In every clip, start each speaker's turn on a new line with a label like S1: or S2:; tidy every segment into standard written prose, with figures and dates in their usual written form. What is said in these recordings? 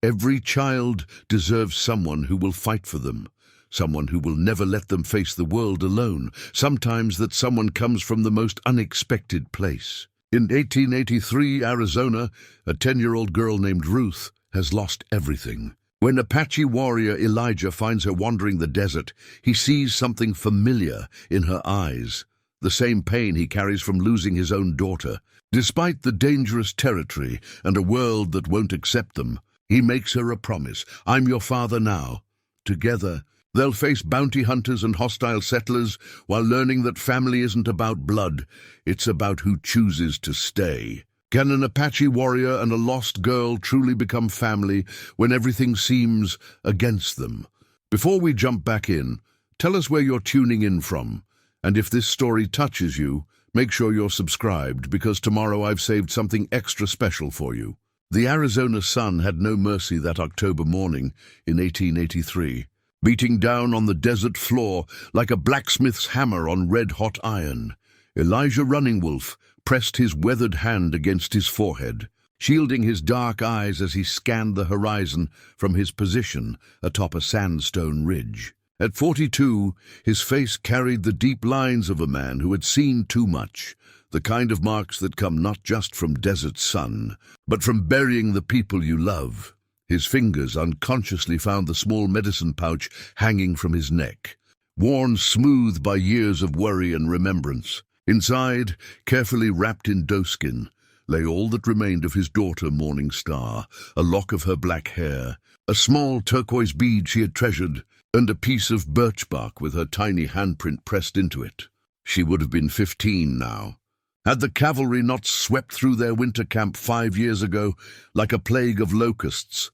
S1: Every child deserves someone who will fight for them, someone who will never let them face the world alone. Sometimes that someone comes from the most unexpected place. In 1883, Arizona, a 10-year-old girl named Ruth has lost everything. When Apache warrior Elijah finds her wandering the desert, he sees something familiar in her eyes, the same pain he carries from losing his own daughter. Despite the dangerous territory and a world that won't accept them, he makes her a promise. I'm your father now. Together, they'll face bounty hunters and hostile settlers while learning that family isn't about blood, it's about who chooses to stay. Can an Apache warrior and a lost girl truly become family when everything seems against them? Before we jump back in, tell us where you're tuning in from. And if this story touches you, make sure you're subscribed, because tomorrow I've saved something extra special for you. The Arizona sun had no mercy that October morning in 1883. Beating down on the desert floor like a blacksmith's hammer on red-hot iron. Elijah Running Wolf pressed his weathered hand against his forehead, shielding his dark eyes as he scanned the horizon from his position atop a sandstone ridge. At 42, his face carried the deep lines of a man who had seen too much, the kind of marks that come not just from desert sun, but from burying the people you love. His fingers unconsciously found the small medicine pouch hanging from his neck, worn smooth by years of worry and remembrance. Inside, carefully wrapped in doeskin, lay all that remained of his daughter Morning Star, a lock of her black hair, a small turquoise bead she had treasured, and a piece of birch bark with her tiny handprint pressed into it. She would have been 15 now. Had the cavalry not swept through their winter camp 5 years ago like a plague of locusts?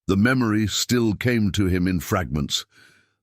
S1: The memory still came to him in fragments.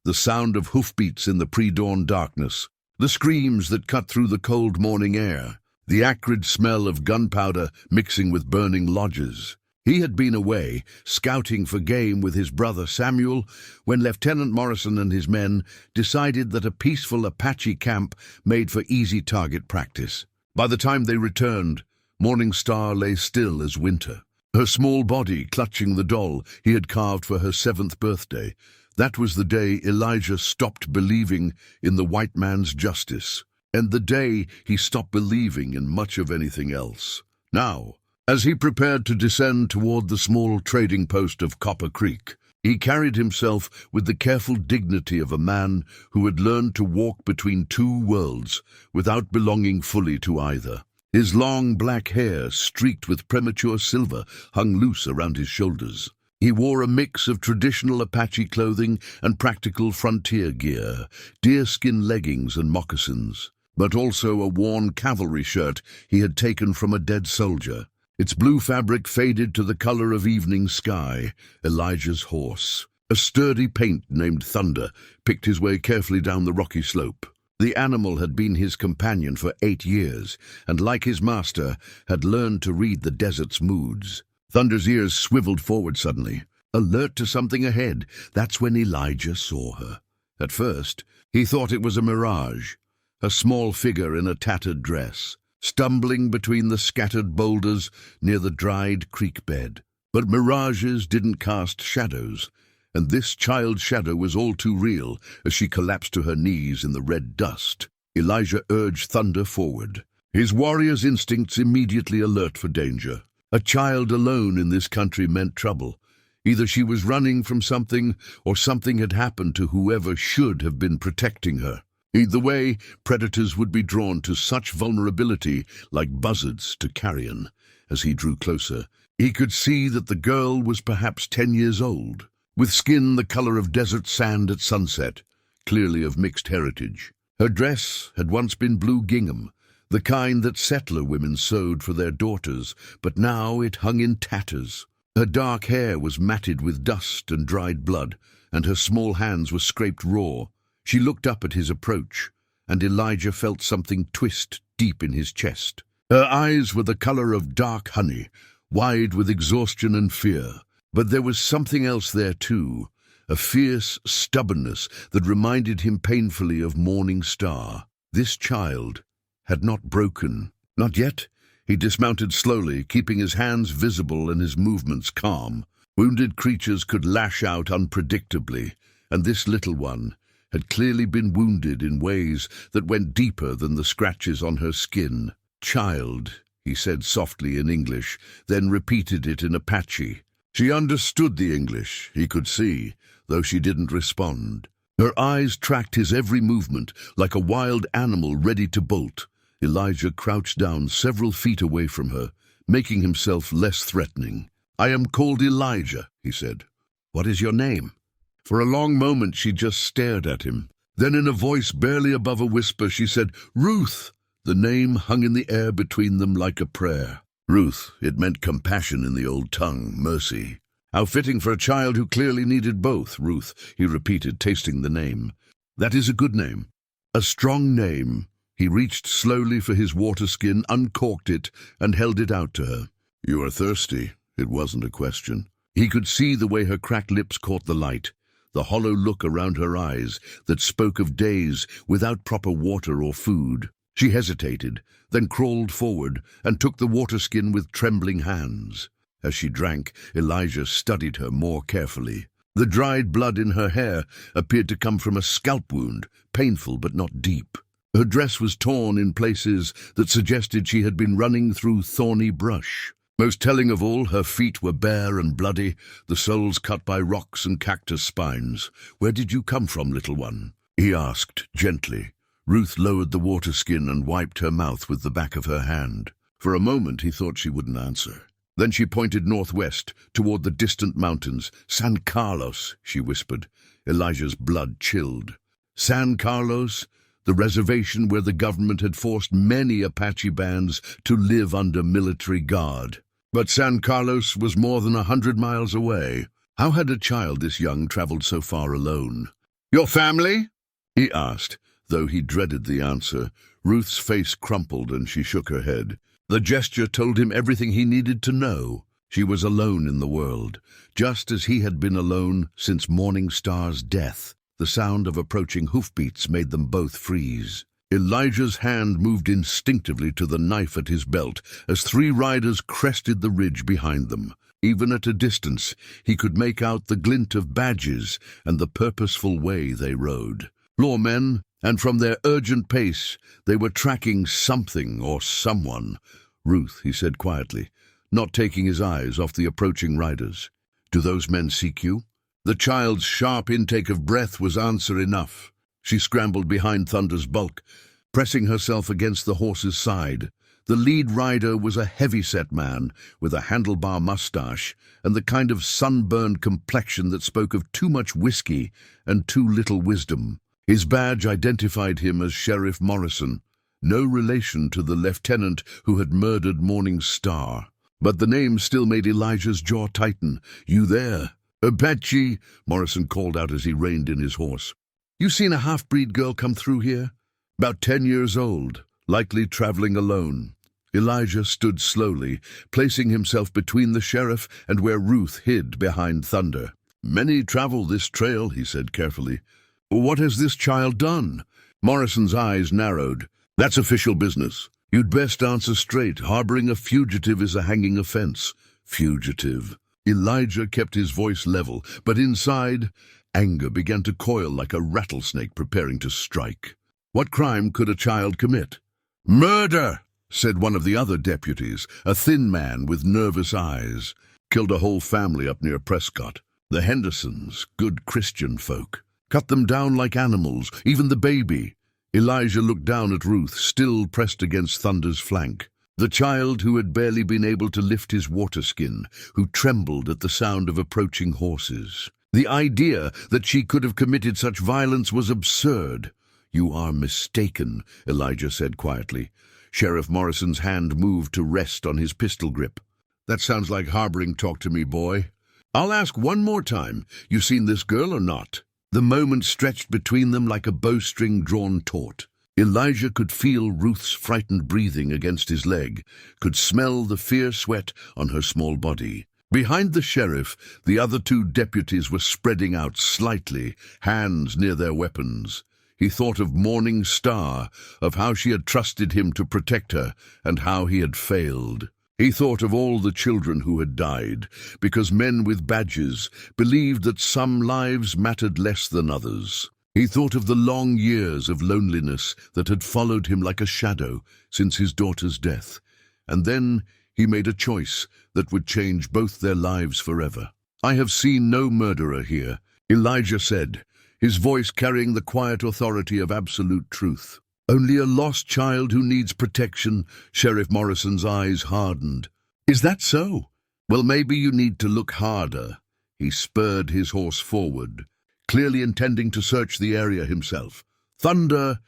S1: The sound of hoofbeats in the pre-dawn darkness, the screams that cut through the cold morning air, the acrid smell of gunpowder mixing with burning lodges. He had been away, scouting for game with his brother Samuel, when Lieutenant Morrison and his men decided that a peaceful Apache camp made for easy target practice. By the time they returned, Morning Star lay still as winter, her small body clutching the doll he had carved for her 7th birthday. That was the day Elijah stopped believing in the white man's justice, and the day he stopped believing in much of anything else. Now, as he prepared to descend toward the small trading post of Copper Creek, he carried himself with the careful dignity of a man who had learned to walk between two worlds without belonging fully to either. His long black hair, streaked with premature silver, hung loose around his shoulders. He wore a mix of traditional Apache clothing and practical frontier gear, deerskin leggings and moccasins, but also a worn cavalry shirt he had taken from a dead soldier. Its blue fabric faded to the color of evening sky. Elijah's horse, a sturdy paint named Thunder, picked his way carefully down the rocky slope. The animal had been his companion for 8 years, and like his master, had learned to read the desert's moods. Thunder's ears swiveled forward suddenly, alert to something ahead. That's when Elijah saw her. At first, he thought it was a mirage, a small figure in a tattered dress, stumbling between the scattered boulders near the dried creek bed. But mirages didn't cast shadows, and this child's shadow was all too real as she collapsed to her knees in the red dust. Elijah urged Thunder forward, his warrior's instincts immediately alert for danger. A child alone in this country meant trouble. Either she was running from something, or something had happened to whoever should have been protecting her. Either way, predators would be drawn to such vulnerability like buzzards to carrion. As he drew closer, he could see that the girl was perhaps 10 years old, with skin the color of desert sand at sunset, clearly of mixed heritage. Her dress had once been blue gingham, the kind that settler women sewed for their daughters, but now it hung in tatters. Her dark hair was matted with dust and dried blood, and her small hands were scraped raw. She looked up at his approach, and Elijah felt something twist deep in his chest. Her eyes were the color of dark honey, wide with exhaustion and fear. But there was something else there too, a fierce stubbornness that reminded him painfully of Morning Star. This child had not broken. Not yet. He dismounted slowly, keeping his hands visible and his movements calm. Wounded creatures could lash out unpredictably, and this little one had clearly been wounded in ways that went deeper than the scratches on her skin. "Child," he said softly in English, then repeated it in Apache. She understood the English, he could see, though she didn't respond. Her eyes tracked his every movement, like a wild animal ready to bolt. Elijah crouched down several feet away from her, making himself less threatening. "I am called Elijah," he said. "What is your name?" For a long moment she just stared at him. Then in a voice barely above a whisper she said, "Ruth!" The name hung in the air between them like a prayer. Ruth, it meant compassion in the old tongue, mercy. "How fitting for a child who clearly needed both, Ruth," he repeated, tasting the name. "That is a good name. A strong name." He reached slowly for his water skin, uncorked it, and held it out to her. "You are thirsty." It wasn't a question. He could see the way her cracked lips caught the light, the hollow look around her eyes that spoke of days without proper water or food. She hesitated, then crawled forward and took the water skin with trembling hands. As she drank, Elijah studied her more carefully. The dried blood in her hair appeared to come from a scalp wound, painful but not deep. Her dress was torn in places that suggested she had been running through thorny brush. Most telling of all, her feet were bare and bloody, the soles cut by rocks and cactus spines. "Where did you come from, little one?" he asked, gently. Ruth lowered the water skin and wiped her mouth with the back of her hand. For a moment he thought she wouldn't answer. Then she pointed northwest, toward the distant mountains. "San Carlos," she whispered. Elijah's blood chilled. San Carlos? The reservation where the government had forced many Apache bands to live under military guard. But San Carlos was more than 100 miles away. How had a child this young traveled so far alone? "Your family?" he asked, though he dreaded the answer. Ruth's face crumpled and she shook her head. The gesture told him everything he needed to know. She was alone in the world, just as he had been alone since Morning Star's death. The sound of approaching hoofbeats made them both freeze. Elijah's hand moved instinctively to the knife at his belt as 3 riders crested the ridge behind them. Even at a distance, he could make out the glint of badges and the purposeful way they rode. Lawmen, and from their urgent pace, they were tracking something or someone. "Ruth," he said quietly, not taking his eyes off the approaching riders. "Do those men seek you?" The child's sharp intake of breath was answer enough. She scrambled behind Thunder's bulk, pressing herself against the horse's side. The lead rider was a heavy-set man with a handlebar mustache and the kind of sunburned complexion that spoke of too much whiskey and too little wisdom. His badge identified him as Sheriff Morrison, no relation to the lieutenant who had murdered Morning Star. But the name still made Elijah's jaw tighten. "You there?" "Apache," Morrison called out as he reined in his horse. "You seen a half-breed girl come through here? About 10 years old, likely traveling alone." Elijah stood slowly, placing himself between the sheriff and where Ruth hid behind Thunder. "Many travel this trail," he said carefully. "What has this child done?" Morrison's eyes narrowed. "That's official business. You'd best answer straight. Harboring a fugitive is a hanging offense." "Fugitive." Elijah kept his voice level, but inside, anger began to coil like a rattlesnake preparing to strike. What crime could a child commit? "Murder," said one of the other deputies, a thin man with nervous eyes. "Killed a whole family up near Prescott. The Hendersons, good Christian folk. Cut them down like animals, even the baby." Elijah looked down at Ruth, still pressed against Thunder's flank. The child who had barely been able to lift his water skin, who trembled at the sound of approaching horses. The idea that she could have committed such violence was absurd. "You are mistaken," Elijah said quietly. Sheriff Morrison's hand moved to rest on his pistol grip. "That sounds like harboring talk to me, boy. I'll ask one more time. You seen this girl or not?" The moment stretched between them like a bowstring drawn taut. Elijah could feel Ruth's frightened breathing against his leg, could smell the fierce sweat on her small body. Behind the sheriff, the other 2 deputies were spreading out slightly, hands near their weapons. He thought of Morning Star, of how she had trusted him to protect her, and how he had failed. He thought of all the children who had died, because men with badges believed that some lives mattered less than others. He thought of the long years of loneliness that had followed him like a shadow since his daughter's death, and then he made a choice that would change both their lives forever. "I have seen no murderer here," Elijah said, his voice carrying the quiet authority of absolute truth. "Only a lost child who needs protection." Sheriff Morrison's eyes hardened. "Is that so? Well, maybe you need to look harder." He spurred his horse forward, clearly intending to search the area himself. Thunder,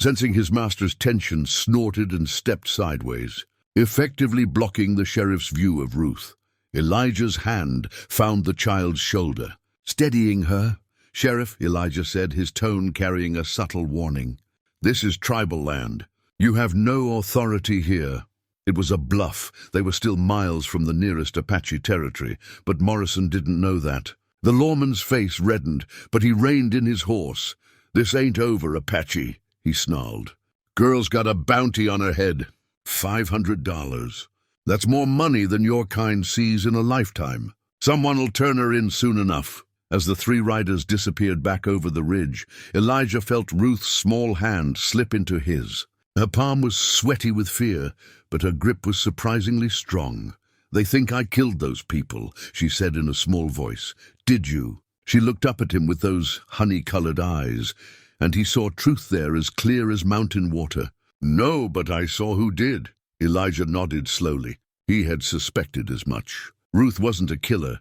S1: sensing his master's tension, snorted and stepped sideways, effectively blocking the sheriff's view of Ruth. Elijah's hand found the child's shoulder. "Steadying her, Sheriff," Elijah said, his tone carrying a subtle warning. "This is tribal land. You have no authority here." It was a bluff. They were still miles from the nearest Apache territory, but Morrison didn't know that. The lawman's face reddened, but he reined in his horse. "This ain't over, Apache," he snarled. "Girl's got a bounty on her head. $500. That's more money than your kind sees in a lifetime. Someone'll turn her in soon enough." As the three riders disappeared back over the ridge, Elijah felt Ruth's small hand slip into his. Her palm was sweaty with fear, but her grip was surprisingly strong. "They think I killed those people," she said in a small voice. "Did you?" She looked up at him with those honey-colored eyes, and he saw truth there as clear as mountain water. "No, but I saw who did." Elijah nodded slowly. He had suspected as much. Ruth wasn't a killer.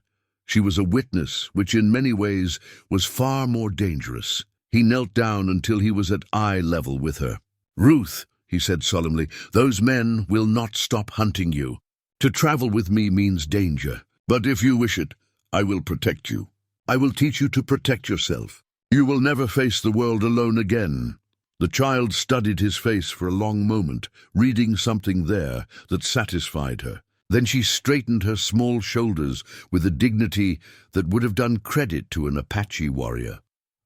S1: She was a witness, which in many ways was far more dangerous. He knelt down until he was at eye level with her. "Ruth," he said solemnly, "those men will not stop hunting you. To travel with me means danger. But if you wish it, I will protect you. I will teach you to protect yourself. You will never face the world alone again." The child studied his face for a long moment, reading something there that satisfied her. Then she straightened her small shoulders with a dignity that would have done credit to an Apache warrior.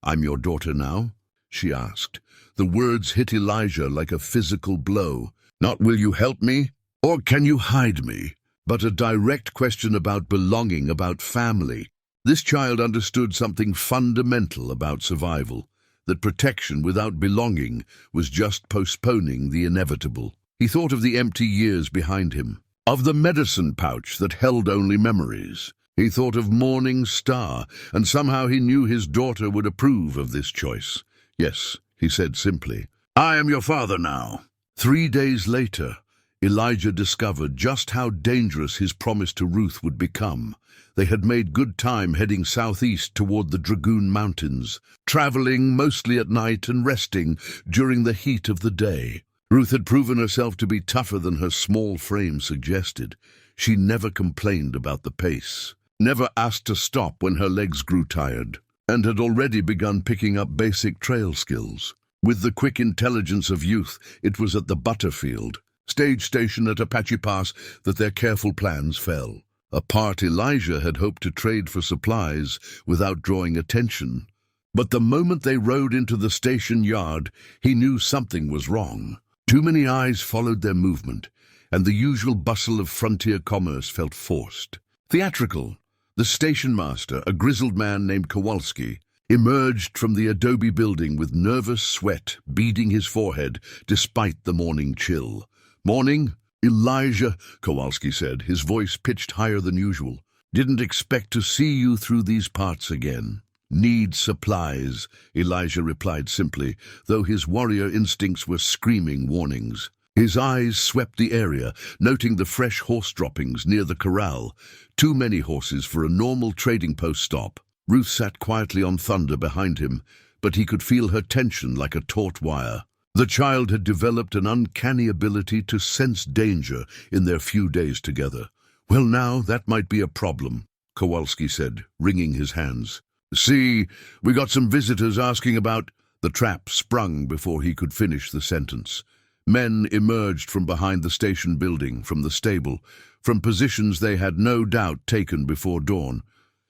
S1: "I'm your daughter now?" she asked. The words hit Elijah like a physical blow. Not "will you help me?" or "can you hide me?" but a direct question about belonging, about family. This child understood something fundamental about survival, that protection without belonging was just postponing the inevitable. He thought of the empty years behind him, of the medicine pouch that held only memories. He thought of Morning Star, and somehow he knew his daughter would approve of this choice. "Yes," he said simply, "I am your father now." 3 days later, Elijah discovered just how dangerous his promise to Ruth would become. They had made good time heading southeast toward the Dragoon Mountains, traveling mostly at night and resting during the heat of the day. Ruth had proven herself to be tougher than her small frame suggested. She never complained about the pace, never asked to stop when her legs grew tired, and had already begun picking up basic trail skills. With the quick intelligence of youth, it was at the Butterfield stage station at Apache Pass that their careful plans fell. A part Elijah had hoped to trade for supplies without drawing attention. But the moment they rode into the station yard, he knew something was wrong. Too many eyes followed their movement, and the usual bustle of frontier commerce felt forced. Theatrical, the station master, a grizzled man named Kowalski, emerged from the adobe building with nervous sweat beading his forehead despite the morning chill. "Morning, Elijah," Kowalski said, his voice pitched higher than usual. "Didn't expect to see you through these parts again." "Need supplies," Elijah replied simply, though his warrior instincts were screaming warnings. His eyes swept the area, noting the fresh horse droppings near the corral. Too many horses for a normal trading post stop. Ruth sat quietly on Thunder behind him, but he could feel her tension like a taut wire. The child had developed an uncanny ability to sense danger in their few days together. "Well, now, that might be a problem," Kowalski said, wringing his hands. "See, we got some visitors asking about—" The trap sprung before he could finish the sentence. Men emerged from behind the station building, from the stable, from positions they had no doubt taken before dawn.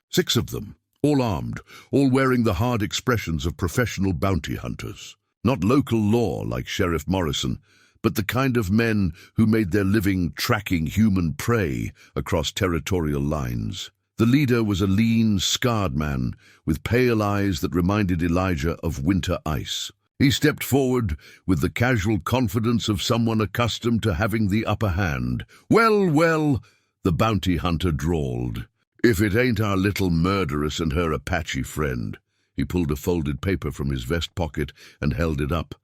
S1: 6 of them, all armed, all wearing the hard expressions of professional bounty hunters. Not local law like Sheriff Morrison, but the kind of men who made their living tracking human prey across territorial lines. The leader was a lean, scarred man with pale eyes that reminded Elijah of winter ice. He stepped forward with the casual confidence of someone accustomed to having the upper hand. "Well, well," the bounty hunter drawled. "If it ain't our little murderess and her Apache friend." He pulled a folded paper from his vest pocket and held it up.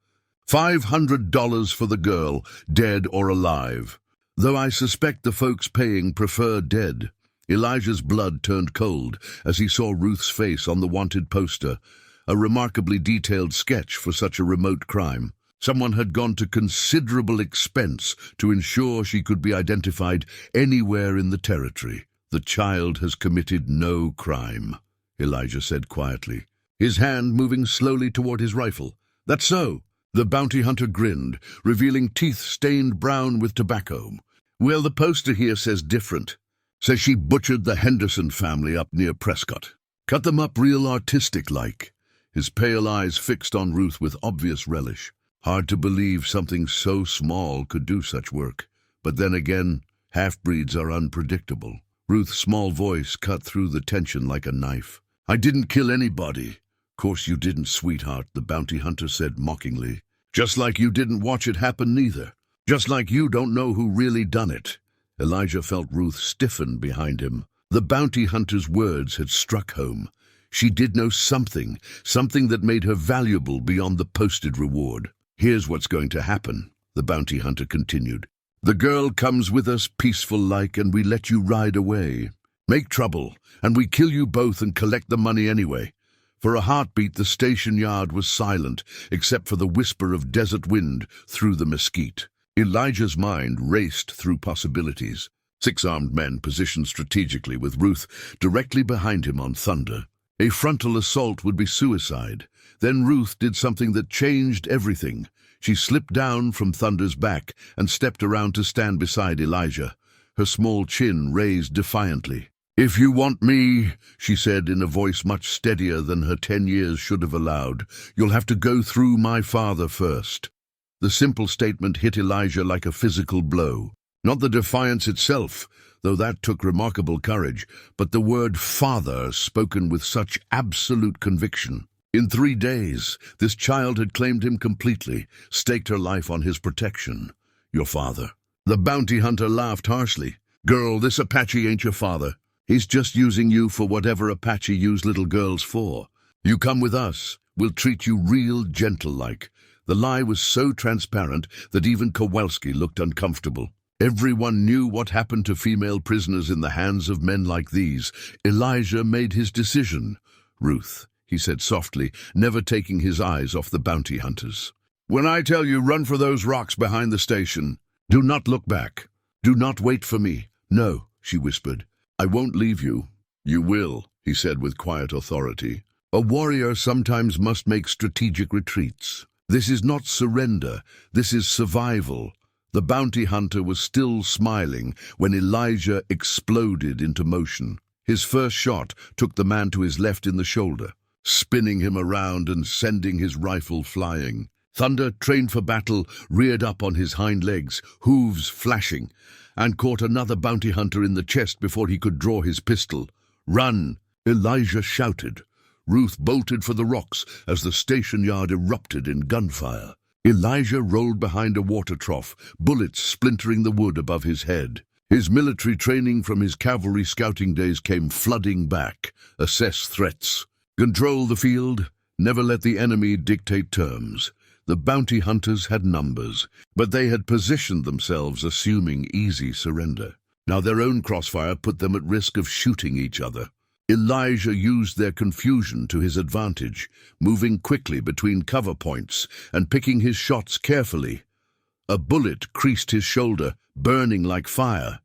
S1: $500 for the girl, dead or alive. Though I suspect the folks paying prefer dead. Elijah's blood turned cold as he saw Ruth's face on the wanted poster, a remarkably detailed sketch for such a remote crime. Someone had gone to considerable expense to ensure she could be identified anywhere in the territory. "The child has committed no crime," Elijah said quietly, his hand moving slowly toward his rifle. "That's so." The bounty hunter grinned, revealing teeth stained brown with tobacco. "Well, the poster here says different. Says she butchered the Henderson family up near Prescott. Cut them up real artistic-like." His pale eyes fixed on Ruth with obvious relish. Hard to believe something so small could do such work. But then again, half-breeds are unpredictable. Ruth's small voice cut through the tension like a knife. "I didn't kill anybody." "Course you didn't, sweetheart," the bounty hunter said mockingly. "Just like you didn't watch it happen neither. Just like you don't know who really done it." Elijah felt Ruth stiffen behind him. The bounty hunter's words had struck home. She did know something that made her valuable beyond the posted reward. "Here's what's going to happen," the bounty hunter continued. "The girl comes with us peaceful-like, and we let you ride away. Make trouble, and we kill you both and collect the money anyway." For a heartbeat, the station yard was silent, except for the whisper of desert wind through the mesquite. Elijah's mind raced through possibilities. 6 armed men positioned strategically with Ruth directly behind him on Thunder. A frontal assault would be suicide. Then Ruth did something that changed everything. She slipped down from Thunder's back and stepped around to stand beside Elijah, her small chin raised defiantly. "If you want me," she said in a voice much steadier than her 10 years should have allowed, "you'll have to go through my father first." The simple statement hit Elijah like a physical blow. Not the defiance itself, though that took remarkable courage, but the word father spoken with such absolute conviction. In 3 days, this child had claimed him completely, staked her life on his protection. "Your father." The bounty hunter laughed harshly. "Girl, this Apache ain't your father. He's just using you for whatever Apache use little girls for. You come with us, we'll treat you real gentle-like." The lie was so transparent that even Kowalski looked uncomfortable. Everyone knew what happened to female prisoners in the hands of men like these. Elijah made his decision. "Ruth," he said softly, never taking his eyes off the bounty hunters. "When I tell you run for those rocks behind the station, do not look back. Do not wait for me." "No," she whispered. "I won't leave you." "You will," he said with quiet authority. "A warrior sometimes must make strategic retreats. This is not surrender, this is survival." The bounty hunter was still smiling when Elijah exploded into motion. His first shot took the man to his left in the shoulder, spinning him around and sending his rifle flying. Thunder, trained for battle, reared up on his hind legs, hooves flashing, and caught another bounty hunter in the chest before he could draw his pistol. "Run!" Elijah shouted. Ruth bolted for the rocks as the station yard erupted in gunfire. Elijah rolled behind a water trough, bullets splintering the wood above his head. His military training from his cavalry scouting days came flooding back. Assess threats. Control the field. Never let the enemy dictate terms. The bounty hunters had numbers, but they had positioned themselves assuming easy surrender. Now their own crossfire put them at risk of shooting each other. Elijah used their confusion to his advantage, moving quickly between cover points and picking his shots carefully. A bullet creased his shoulder, burning like fire,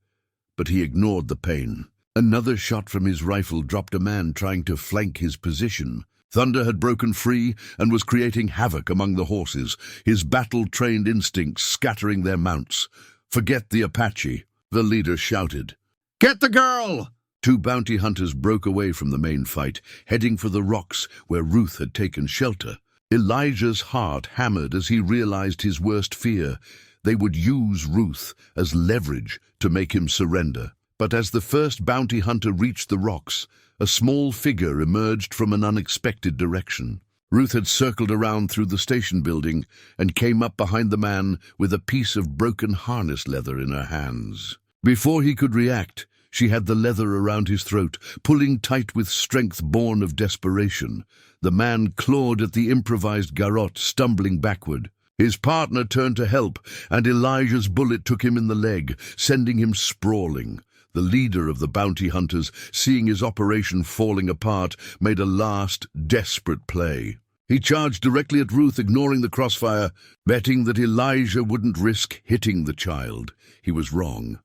S1: but he ignored the pain. Another shot from his rifle dropped a man trying to flank his position. Thunder had broken free and was creating havoc among the horses, his battle-trained instincts scattering their mounts. "Forget the Apache," the leader shouted. "Get the girl!" 2 bounty hunters broke away from the main fight, heading for the rocks where Ruth had taken shelter. Elijah's heart hammered as he realized his worst fear, They would use Ruth as leverage to make him surrender. But as the first bounty hunter reached the rocks, a small figure emerged from an unexpected direction. Ruth had circled around through the station building and came up behind the man with a piece of broken harness leather in her hands. Before he could react, she had the leather around his throat, pulling tight with strength born of desperation. The man clawed at the improvised garrote, stumbling backward. His partner turned to help, and Elijah's bullet took him in the leg, sending him sprawling. The leader of the bounty hunters, seeing his operation falling apart, made a last, desperate play. He charged directly at Ruth, ignoring the crossfire, betting that Elijah wouldn't risk hitting the child. He was wrong.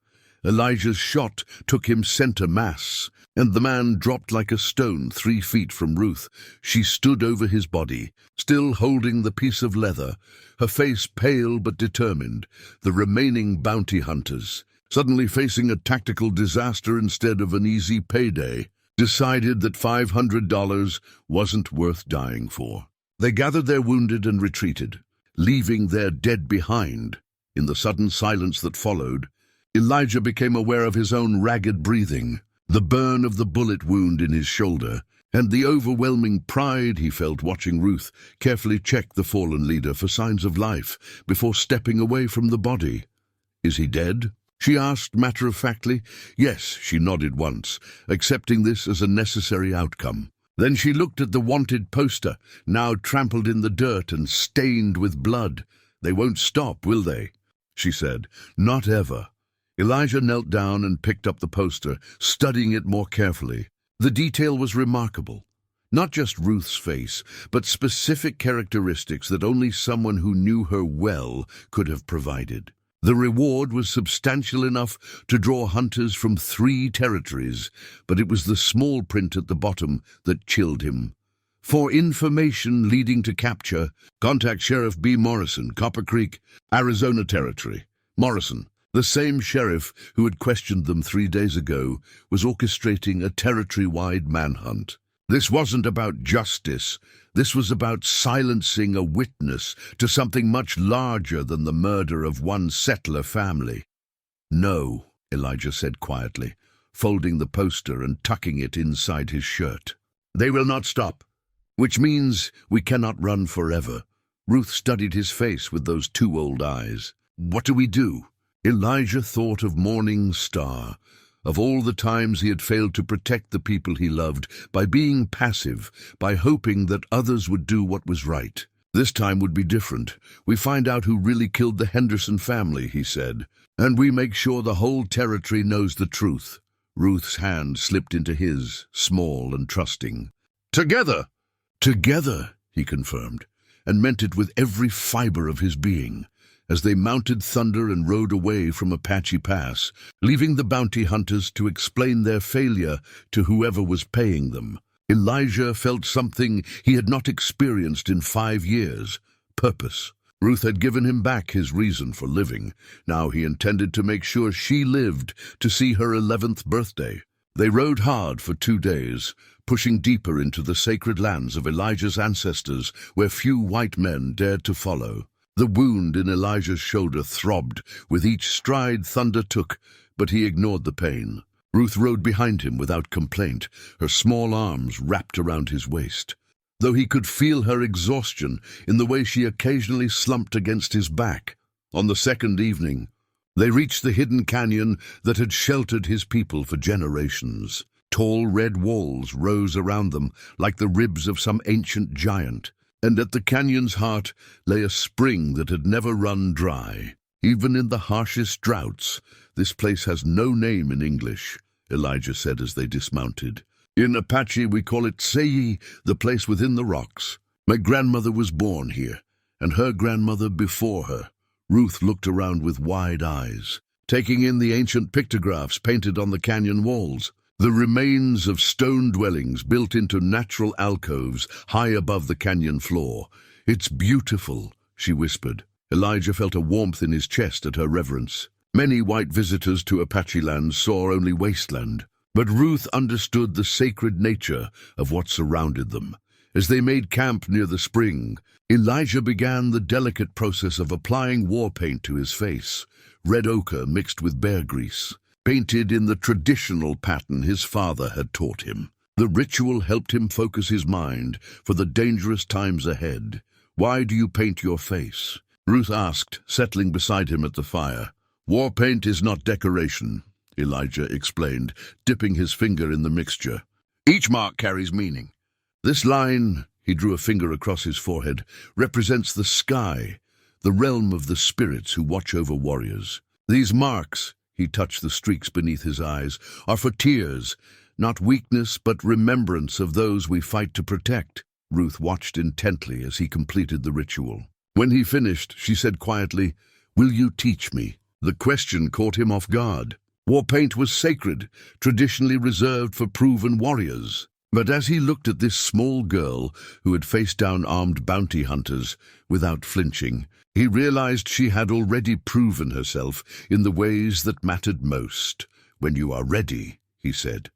S1: Elijah's shot took him center mass, and the man dropped like a stone 3 feet from Ruth. She stood over his body, still holding the piece of leather, her face pale but determined. The remaining bounty hunters, suddenly facing a tactical disaster instead of an easy payday, decided that $500 wasn't worth dying for. They gathered their wounded and retreated, leaving their dead behind. In the sudden silence that followed, Elijah became aware of his own ragged breathing, the burn of the bullet wound in his shoulder, and the overwhelming pride he felt watching Ruth carefully check the fallen leader for signs of life before stepping away from the body. "Is he dead?" she asked matter-of-factly. Yes, she nodded once, accepting this as a necessary outcome. Then she looked at the wanted poster, now trampled in the dirt and stained with blood. "They won't stop, will they?" she said. "Not ever." Elijah knelt down and picked up the poster, studying it more carefully. The detail was remarkable. Not just Ruth's face, but specific characteristics that only someone who knew her well could have provided. The reward was substantial enough to draw hunters from 3 territories, but it was the small print at the bottom that chilled him. For information leading to capture, contact Sheriff B. Morrison, Copper Creek, Arizona Territory. Morrison, the same sheriff who had questioned them 3 days ago, was orchestrating a territory-wide manhunt. This wasn't about justice. This was about silencing a witness to something much larger than the murder of one settler family. "No," Elijah said quietly, folding the poster and tucking it inside his shirt. "They will not stop, which means we cannot run forever." Ruth studied his face with those 2 old eyes. "What do we do?" Elijah thought of Morning Star, of all the times he had failed to protect the people he loved by being passive, by hoping that others would do what was right. "This time would be different. We find out who really killed the Henderson family," he said, "and we make sure the whole territory knows the truth." Ruth's hand slipped into his, small and trusting. "Together!" "Together," he confirmed, and meant it with every fiber of his being. As they mounted Thunder and rode away from Apache Pass, leaving the bounty hunters to explain their failure to whoever was paying them, Elijah felt something he had not experienced in 5 years: purpose. Ruth had given him back his reason for living. Now he intended to make sure she lived to see her 11th birthday. They rode hard for 2 days, pushing deeper into the sacred lands of Elijah's ancestors where few white men dared to follow. The wound in Elijah's shoulder throbbed with each stride Thunder took, but he ignored the pain. Ruth rode behind him without complaint, her small arms wrapped around his waist, though he could feel her exhaustion in the way she occasionally slumped against his back. On the 2nd evening, they reached the hidden canyon that had sheltered his people for generations. Tall red walls rose around them like the ribs of some ancient giant. And at the canyon's heart lay a spring that had never run dry. "Even in the harshest droughts, this place has no name in English," Elijah said as they dismounted. "In Apache we call it Seyi, the place within the rocks. My grandmother was born here, and her grandmother before her." Ruth looked around with wide eyes, taking in the ancient pictographs painted on the canyon walls. The remains of stone dwellings built into natural alcoves high above the canyon floor. "It's beautiful," she whispered. Elijah felt a warmth in his chest at her reverence. Many white visitors to Apache land saw only wasteland, but Ruth understood the sacred nature of what surrounded them. As they made camp near the spring, Elijah began the delicate process of applying war paint to his face, red ochre mixed with bear grease, painted in the traditional pattern his father had taught him. The ritual helped him focus his mind for the dangerous times ahead. "Why do you paint your face?" Ruth asked, settling beside him at the fire. "War paint is not decoration," Elijah explained, dipping his finger in the mixture. "Each mark carries meaning. This line," he drew a finger across his forehead, "represents the sky, the realm of the spirits who watch over warriors. These marks," he touched the streaks beneath his eyes, "are for tears, not weakness but remembrance of those we fight to protect." Ruth watched intently as he completed the ritual. When he finished, she said quietly, "Will you teach me?" The question caught him off guard. War paint was sacred, traditionally reserved for proven warriors. But as he looked at this small girl who had faced down armed bounty hunters without flinching, he realized she had already proven herself in the ways that mattered most. "When you are ready," he said.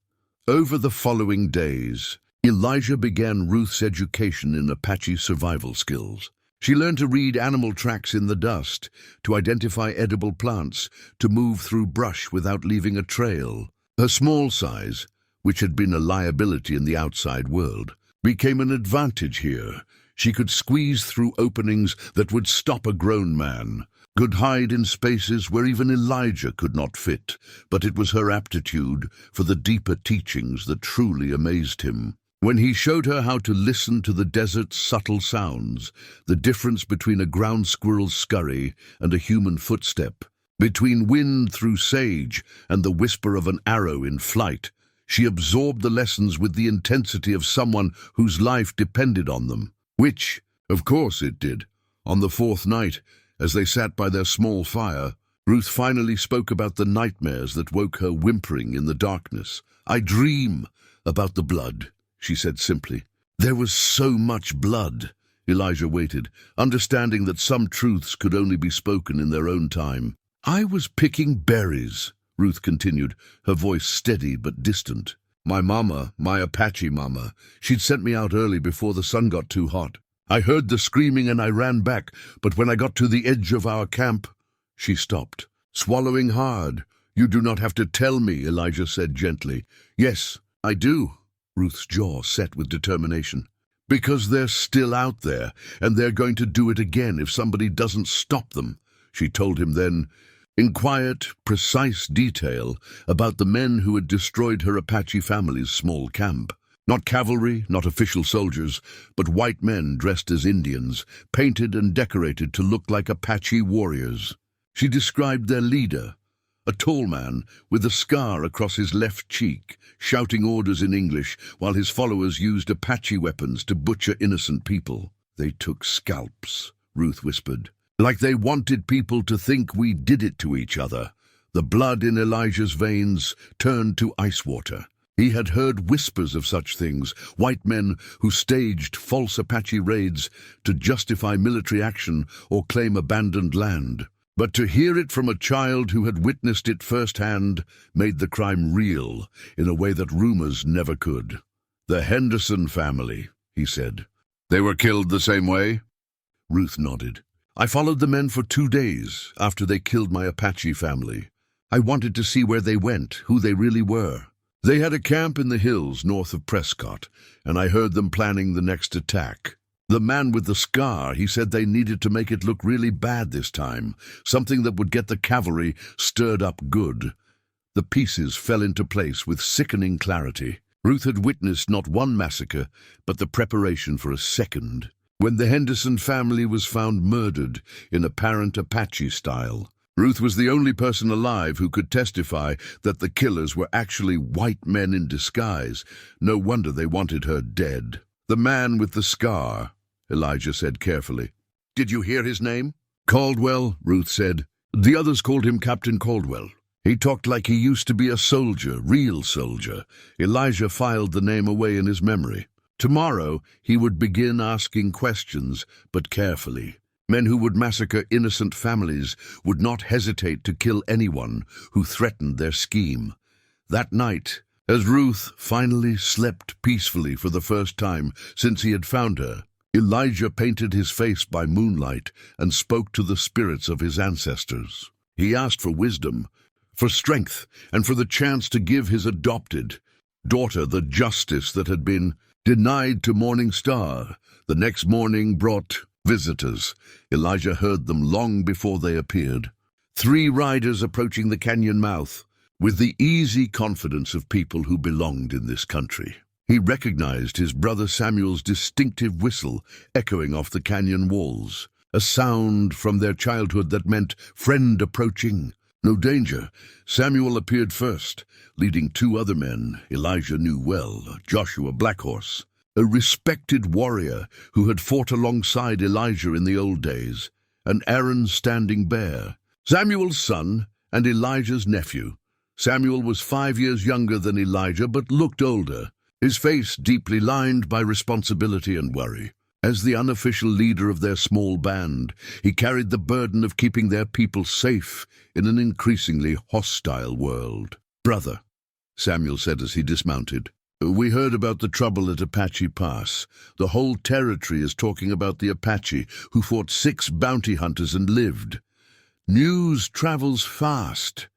S1: Over the following days, Elijah began Ruth's education in Apache survival skills. She learned to read animal tracks in the dust, to identify edible plants, to move through brush without leaving a trail. Her small size, which had been a liability in the outside world, became an advantage here. She could squeeze through openings that would stop a grown man, could hide in spaces where even Elijah could not fit, but it was her aptitude for the deeper teachings that truly amazed him. When he showed her how to listen to the desert's subtle sounds, the difference between a ground squirrel's scurry and a human footstep, between wind through sage and the whisper of an arrow in flight, she absorbed the lessons with the intensity of someone whose life depended on them. Which, of course it did. On the fourth night, as they sat by their small fire, Ruth finally spoke about the nightmares that woke her whimpering in the darkness. "I dream about the blood," she said simply. "There was so much blood." Elijah waited, understanding that some truths could only be spoken in their own time. "I was picking berries," Ruth continued, her voice steady but distant. "My mama, my Apache mama, she'd sent me out early before the sun got too hot. I heard the screaming and I ran back, but when I got to the edge of our camp—" She stopped, swallowing hard. "You do not have to tell me," Elijah said gently. "Yes, I do." Ruth's jaw set with determination. "Because they're still out there, and they're going to do it again if somebody doesn't stop them," she told him then, in quiet, precise detail about the men who had destroyed her Apache family's small camp. Not cavalry, not official soldiers, but white men dressed as Indians, painted and decorated to look like Apache warriors. She described their leader, a tall man with a scar across his left cheek, shouting orders in English while his followers used Apache weapons to butcher innocent people. "They took scalps," Ruth whispered, "like they wanted people to think we did it to each other." The blood in Elijah's veins turned to ice water. He had heard whispers of such things, white men who staged false Apache raids to justify military action or claim abandoned land. But to hear it from a child who had witnessed it firsthand made the crime real in a way that rumors never could. "The Henderson family," he said. "They were killed the same way?" Ruth nodded. "I followed the men for 2 days after they killed my Apache family. I wanted to see where they went, who they really were. They had a camp in the hills north of Prescott, and I heard them planning the next attack. The man with the scar, he said they needed to make it look really bad this time, something that would get the cavalry stirred up good." The pieces fell into place with sickening clarity. Ruth had witnessed not one massacre, but the preparation for a second. When the Henderson family was found murdered in apparent Apache style, Ruth was the only person alive who could testify that the killers were actually white men in disguise. No wonder they wanted her dead. "The man with the scar," Elijah said carefully. "Did you hear his name?" "Caldwell," Ruth said. "The others called him Captain Caldwell. He talked like he used to be a soldier, real soldier." Elijah filed the name away in his memory. Tomorrow he would begin asking questions, but carefully. Men who would massacre innocent families would not hesitate to kill anyone who threatened their scheme. That night, As Ruth finally slept peacefully for the first time since he had found her, Elijah painted his face by moonlight and spoke to the spirits of his ancestors. He asked for wisdom, for strength, and for the chance to give his adopted daughter the justice that had been denied to Morning Star. The next morning brought visitors. Elijah heard them long before they appeared. 3 riders approaching the canyon mouth, with the easy confidence of people who belonged in this country. He recognized his brother Samuel's distinctive whistle echoing off the canyon walls, a sound from their childhood that meant friend approaching. No danger. Samuel appeared first, leading 2 other men Elijah knew well, Joshua Blackhorse, a respected warrior who had fought alongside Elijah in the old days, and Aaron Standing Bear, Samuel's son and Elijah's nephew. Samuel was 5 years younger than Elijah, but looked older, his face deeply lined by responsibility and worry. As the unofficial leader of their small band, he carried the burden of keeping their people safe in an increasingly hostile world. "Brother," Samuel said as he dismounted, "we heard about the trouble at Apache Pass. The whole territory is talking about the Apache, who fought 6 bounty hunters and lived. News travels fast."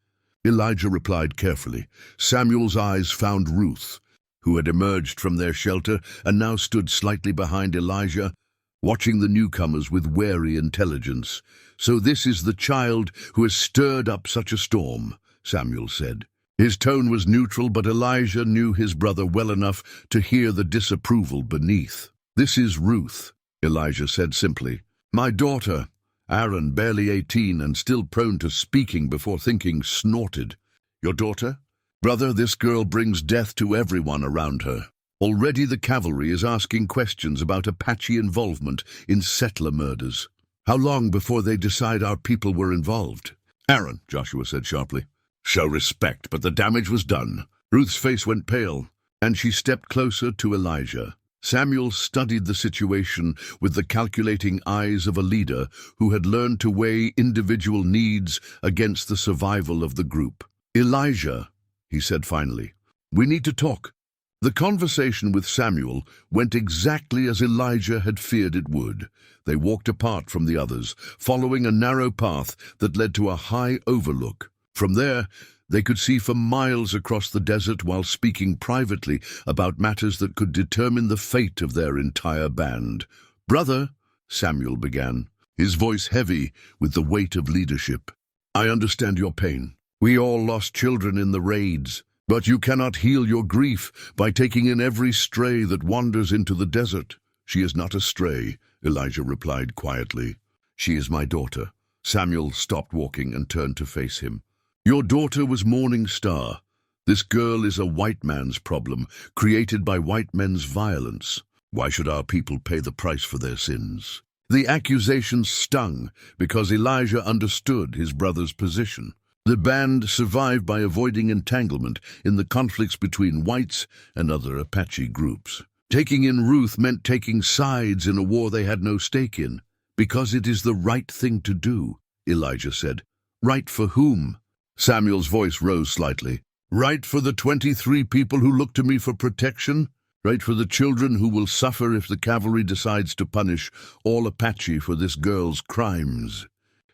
S1: Elijah replied carefully. Samuel's eyes found Ruth, who had emerged from their shelter and now stood slightly behind Elijah, watching the newcomers with wary intelligence. "So this is the child who has stirred up such a storm," Samuel said. His tone was neutral, but Elijah knew his brother well enough to hear the disapproval beneath. "This is Ruth," Elijah said simply. "My daughter." Aaron, barely 18 and still prone to speaking before thinking, snorted. "Your daughter? Brother, this girl brings death to everyone around her. Already the cavalry is asking questions about Apache involvement in settler murders. How long before they decide our people were involved?" "Aaron," Joshua said sharply. "Show respect," but the damage was done. Ruth's face went pale, and she stepped closer to Elijah. Samuel studied the situation with the calculating eyes of a leader who had learned to weigh individual needs against the survival of the group. "Elijah," he said finally, "we need to talk." The conversation with Samuel went exactly as Elijah had feared it would. They walked apart from the others, following a narrow path that led to a high overlook. From there, they could see for miles across the desert while speaking privately about matters that could determine the fate of their entire band. "Brother," Samuel began, his voice heavy with the weight of leadership, "I understand your pain. We all lost children in the raids, but you cannot heal your grief by taking in every stray that wanders into the desert." "She is not a stray," Elijah replied quietly. "She is my daughter." Samuel stopped walking and turned to face him. "Your daughter was Morning Star. This girl is a white man's problem, created by white men's violence. Why should our people pay the price for their sins?" The accusations stung because Elijah understood his brother's position. The band survived by avoiding entanglement in the conflicts between whites and other Apache groups. Taking in Ruth meant taking sides in a war they had no stake in. "Because it is the right thing to do," Elijah said. "Right for whom?" Samuel's voice rose slightly. "Right for the 23 people who look to me for protection. Right for the children who will suffer if the cavalry decides to punish all Apache for this girl's crimes."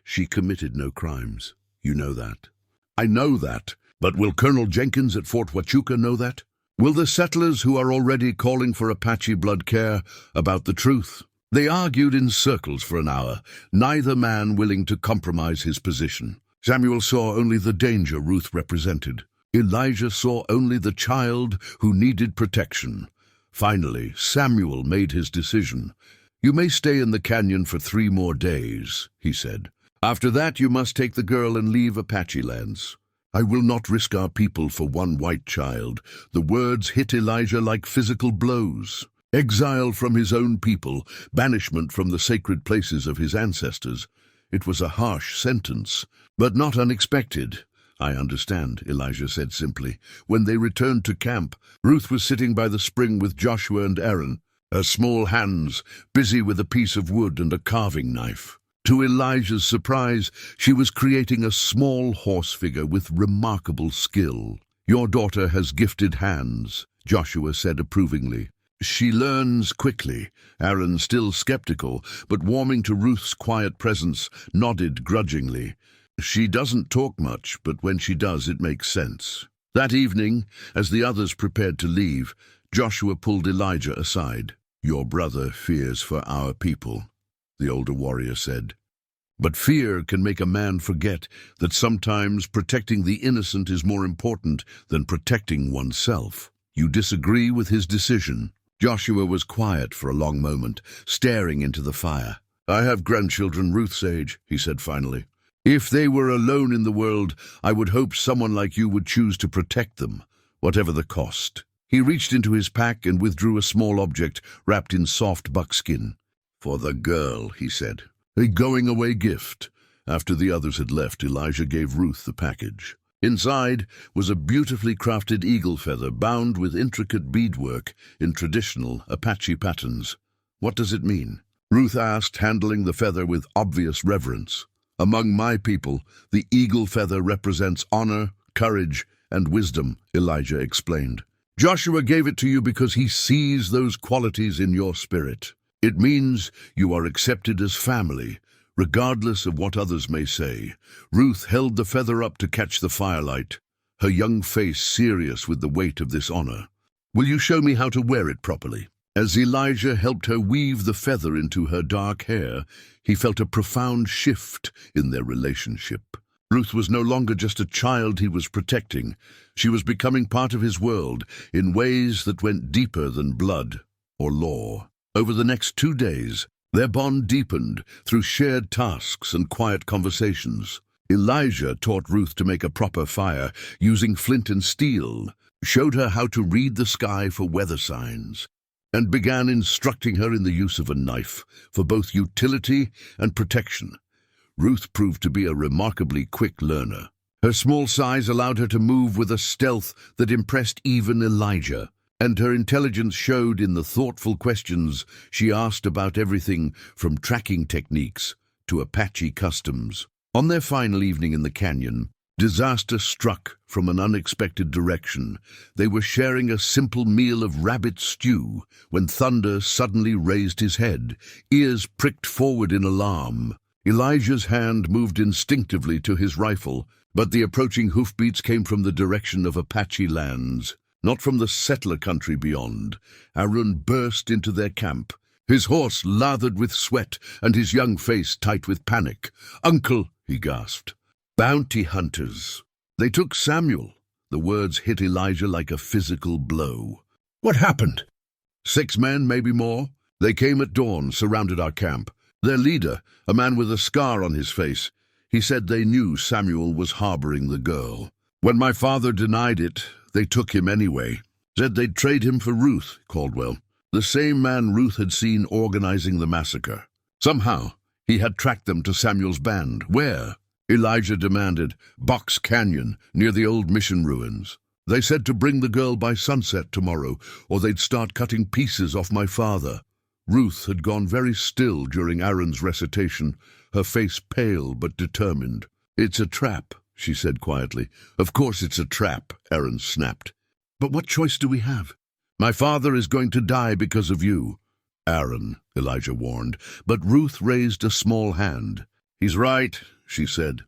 S1: "She committed no crimes. You know that." "I know that, but will Colonel Jenkins at Fort Huachuca know that? Will the settlers who are already calling for Apache blood care about the truth?" They argued in circles for an hour, neither man willing to compromise his position. Samuel saw only the danger Ruth represented. Elijah saw only the child who needed protection. Finally, Samuel made his decision. "You may stay in the canyon for 3 more days," he said. "After that, you must take the girl and leave Apache lands." "I will not risk our people for one white child." The words hit Elijah like physical blows. Exile from his own people, banishment from the sacred places of his ancestors. It was a harsh sentence, but not unexpected. "I understand," Elijah said simply. When they returned to camp, Ruth was sitting by the spring with Joshua and Aaron, her small hands busy with a piece of wood and a carving knife. To Elijah's surprise, she was creating a small horse figure with remarkable skill. "Your daughter has gifted hands," Joshua said approvingly. "She learns quickly." Aaron, still skeptical, but warming to Ruth's quiet presence, nodded grudgingly. "She doesn't talk much, but when she does, it makes sense." That evening, as the others prepared to leave, Joshua pulled Elijah aside. "Your brother fears for our people," the older warrior said. "But fear can make a man forget that sometimes protecting the innocent is more important than protecting oneself. You disagree with his decision?" Joshua was quiet for a long moment, staring into the fire. "I have grandchildren Ruth's age," he said finally. "If they were alone in the world, I would hope someone like you would choose to protect them, whatever the cost." He reached into his pack and withdrew a small object wrapped in soft buckskin. "For the girl," he said. "A going-away gift." After the others had left, Elijah gave Ruth the package. Inside was a beautifully crafted eagle feather bound with intricate beadwork in traditional Apache patterns. "What does it mean?" Ruth asked, handling the feather with obvious reverence. "Among my people, the eagle feather represents honor, courage, and wisdom," Elijah explained. "Joshua gave it to you because he sees those qualities in your spirit. It means you are accepted as family, regardless of what others may say." Ruth held the feather up to catch the firelight, her young face serious with the weight of this honor. "Will you show me how to wear it properly?" As Elijah helped her weave the feather into her dark hair, he felt a profound shift in their relationship. Ruth was no longer just a child he was protecting. She was becoming part of his world in ways that went deeper than blood or law. Over the next 2 days, their bond deepened through shared tasks and quiet conversations. Elijah taught Ruth to make a proper fire using flint and steel, showed her how to read the sky for weather signs, and began instructing her in the use of a knife for both utility and protection. Ruth proved to be a remarkably quick learner. Her small size allowed her to move with a stealth that impressed even Elijah, and her intelligence showed in the thoughtful questions she asked about everything from tracking techniques to Apache customs. On their final evening in the canyon, disaster struck from an unexpected direction. They were sharing a simple meal of rabbit stew when Thunder suddenly raised his head, ears pricked forward in alarm. Elijah's hand moved instinctively to his rifle, but the approaching hoofbeats came from the direction of Apache lands, not from the settler country beyond. Aaron burst into their camp, his horse lathered with sweat and his young face tight with panic. "Uncle," he gasped. "Bounty hunters." "They took Samuel." The words hit Elijah like a physical blow. "What happened?" "6 men, maybe more. They came at dawn, surrounded our camp. Their leader, a man with a scar on his face, he said they knew Samuel was harboring the girl. When my father denied it, they took him anyway. Said they'd trade him for Ruth, Caldwell, the same man Ruth had seen organizing the massacre. Somehow, he had tracked them to Samuel's band. Where? Elijah demanded. "Box Canyon, near the old mission ruins. They said to bring the girl by sunset tomorrow, or they'd start cutting pieces off my father." Ruth had gone very still during Aaron's recitation, her face pale but determined. "It's a trap," she said quietly. "Of course it's a trap," Aaron snapped. "But what choice do we have? My father is going to die because of you." "Aaron," Elijah warned, but Ruth raised a small hand. "He's right," she said.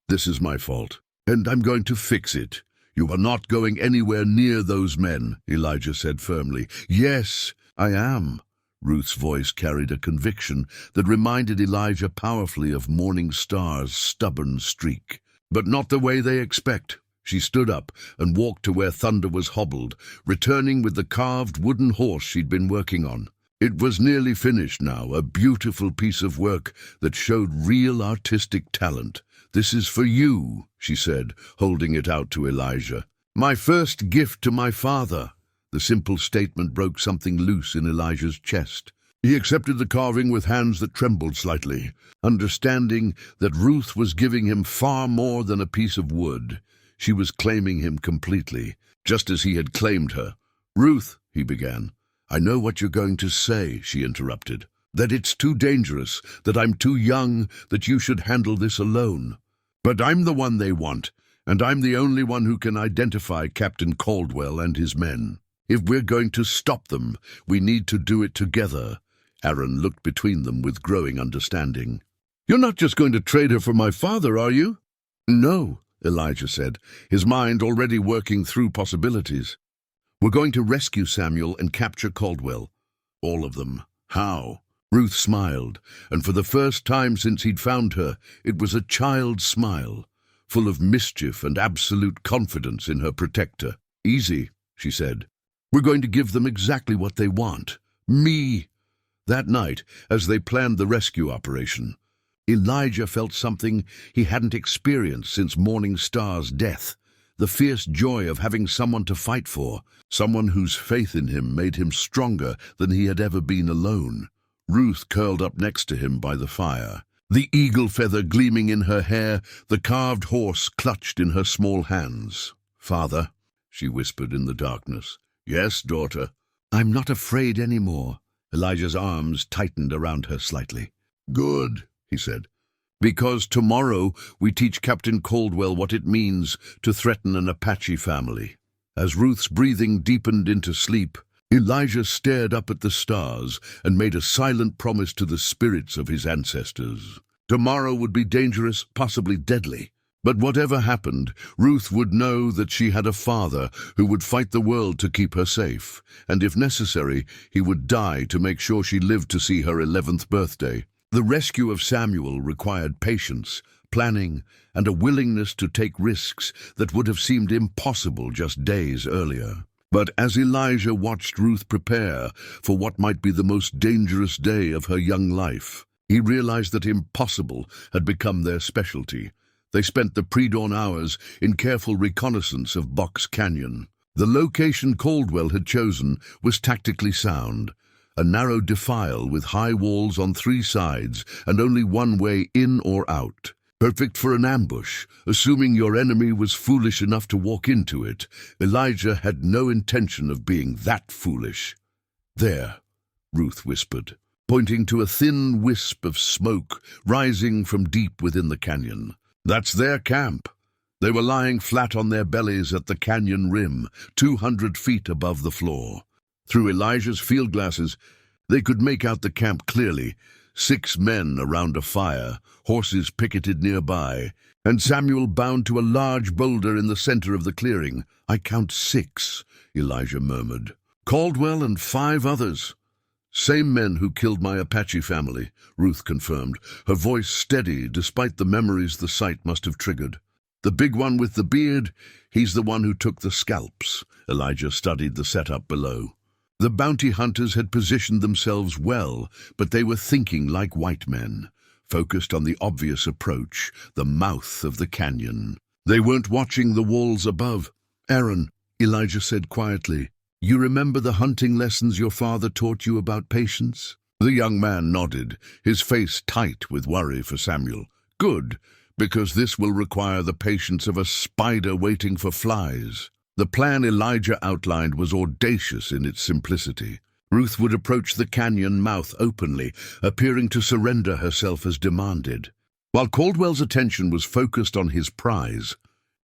S1: "This is my fault, and I'm going to fix it." "You are not going anywhere near those men," Elijah said firmly. "Yes, I am." Ruth's voice carried a conviction that reminded Elijah powerfully of Morning Star's stubborn streak. "But not the way they expect." She stood up and walked to where Thunder was hobbled, returning with the carved wooden horse she'd been working on. It was nearly finished now, a beautiful piece of work that showed real artistic talent. "This is for you," she said, holding it out to Elijah. "My first gift to my father." The simple statement broke something loose in Elijah's chest. He accepted the carving with hands that trembled slightly, understanding that Ruth was giving him far more than a piece of wood. She was claiming him completely, just as he had claimed her. "Ruth," he began. "I know what you're going to say," she interrupted. "That it's too dangerous, that I'm too young, that you should handle this alone. But I'm the one they want, and I'm the only one who can identify Captain Caldwell and his men. If we're going to stop them, we need to do it together." Aaron looked between them with growing understanding. "You're not just going to trade her for my father, are you?" "No," Elijah said, his mind already working through possibilities. "We're going to rescue Samuel and capture Caldwell. All of them. How?" Ruth smiled, and for the first time since he'd found her, it was a child's smile, full of mischief and absolute confidence in her protector. "Easy," she said. "We're going to give them exactly what they want. Me." That night, as they planned the rescue operation, Elijah felt something he hadn't experienced since Morning Star's death. The fierce joy of having someone to fight for, someone whose faith in him made him stronger than he had ever been alone. Ruth curled up next to him by the fire, the eagle feather gleaming in her hair, the carved horse clutched in her small hands. "Father," she whispered in the darkness. "Yes, daughter." "I'm not afraid anymore." Elijah's arms tightened around her slightly. "Good," he said. "Because tomorrow we teach Captain Caldwell what it means to threaten an Apache family." As Ruth's breathing deepened into sleep, Elijah stared up at the stars and made a silent promise to the spirits of his ancestors. Tomorrow would be dangerous, possibly deadly. But whatever happened, Ruth would know that she had a father who would fight the world to keep her safe, and if necessary, he would die to make sure she lived to see her 11th birthday. The rescue of Samuel required patience, planning, and a willingness to take risks that would have seemed impossible just days earlier. But as Elijah watched Ruth prepare for what might be the most dangerous day of her young life, he realized that impossible had become their specialty. They spent the pre-dawn hours in careful reconnaissance of Box Canyon. The location Caldwell had chosen was tactically sound, a narrow defile with high walls on 3 sides and only one way in or out. Perfect for an ambush, assuming your enemy was foolish enough to walk into it. Elijah had no intention of being that foolish. "There," Ruth whispered, pointing to a thin wisp of smoke rising from deep within the canyon. "That's their camp." They were lying flat on their bellies at the canyon rim, 200 feet above the floor. Through Elijah's field glasses, they could make out the camp clearly. 6 men around a fire, horses picketed nearby, and Samuel bound to a large boulder in the center of the clearing. "I count 6, Elijah murmured. "Caldwell and 5 others." "Same men who killed my Apache family," Ruth confirmed, her voice steady despite the memories the sight must have triggered. "The big one with the beard, he's the one who took the scalps." Elijah studied the setup below. The bounty hunters had positioned themselves well, but they were thinking like white men, focused on the obvious approach, the mouth of the canyon. They weren't watching the walls above. "Aaron," Elijah said quietly, "you remember the hunting lessons your father taught you about patience?" The young man nodded, his face tight with worry for Samuel. "Good, because this will require the patience of a spider waiting for flies." The plan Elijah outlined was audacious in its simplicity. Ruth would approach the canyon mouth openly, appearing to surrender herself as demanded. While Caldwell's attention was focused on his prize,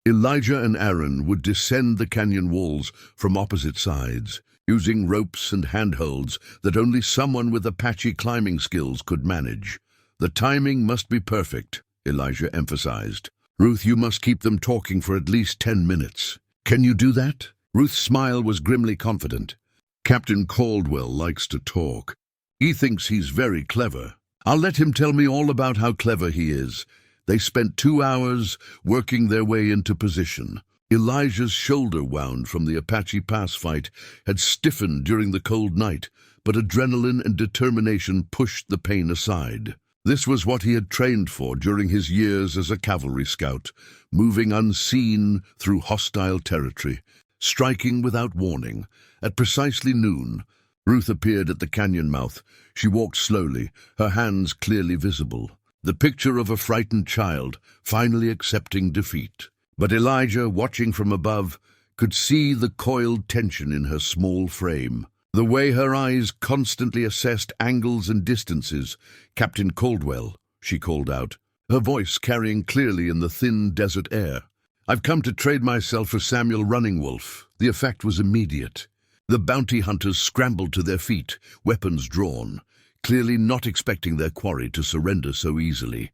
S1: Elijah and Aaron would descend the canyon walls from opposite sides, using ropes and handholds that only someone with Apache climbing skills could manage. "The timing must be perfect," Elijah emphasized. "Ruth, you must keep them talking for at least 10 minutes. Can you do that?" Ruth's smile was grimly confident. "Captain Caldwell likes to talk. He thinks he's very clever. I'll let him tell me all about how clever he is." They spent 2 hours working their way into position. Elijah's shoulder wound from the Apache Pass fight had stiffened during the cold night, but adrenaline and determination pushed the pain aside. This was what he had trained for during his years as a cavalry scout, moving unseen through hostile territory, striking without warning. At precisely noon, Ruth appeared at the canyon mouth. She walked slowly, her hands clearly visible, the picture of a frightened child finally accepting defeat. But Elijah, watching from above, could see the coiled tension in her small frame. The way her eyes constantly assessed angles and distances. "Captain Caldwell," she called out, her voice carrying clearly in the thin desert air. "I've come to trade myself for Samuel Running Wolf." The effect was immediate. The bounty hunters scrambled to their feet, weapons drawn, clearly not expecting their quarry to surrender so easily.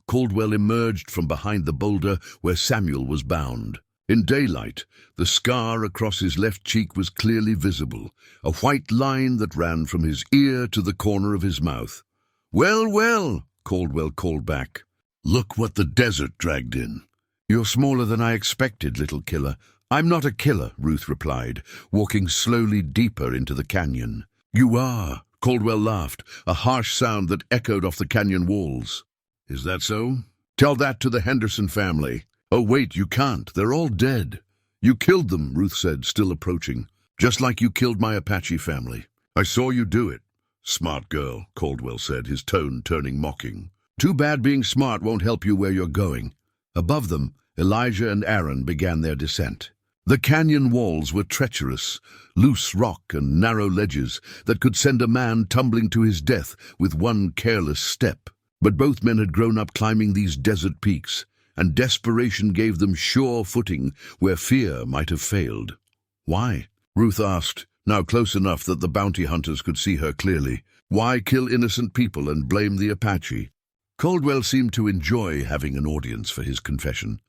S1: Caldwell emerged from behind the boulder where Samuel was bound. In daylight, the scar across his left cheek was clearly visible, a white line that ran from his ear to the corner of his mouth. "Well, well," Caldwell called back. "Look what the desert dragged in." "You're smaller than I expected, little killer." "I'm not a killer," Ruth replied, walking slowly deeper into the canyon. "You are," Caldwell laughed, a harsh sound that echoed off the canyon walls. "Is that so? Tell that to the Henderson family." "Oh, wait, you can't. They're all dead." "You killed them," Ruth said, still approaching. "Just like you killed my Apache family." "I saw you do it." "Smart girl," Caldwell said, his tone turning mocking. "Too bad being smart won't help you where you're going." Above them, Elijah and Aaron began their descent. The canyon walls were treacherous, loose rock and narrow ledges that could send a man tumbling to his death with one careless step. But both men had grown up climbing these desert peaks, and desperation gave them sure footing where fear might have failed. "Why?" Ruth asked, now close enough that the bounty hunters could see her clearly. "Why kill innocent people and blame the Apache?" Caldwell seemed to enjoy having an audience for his confession.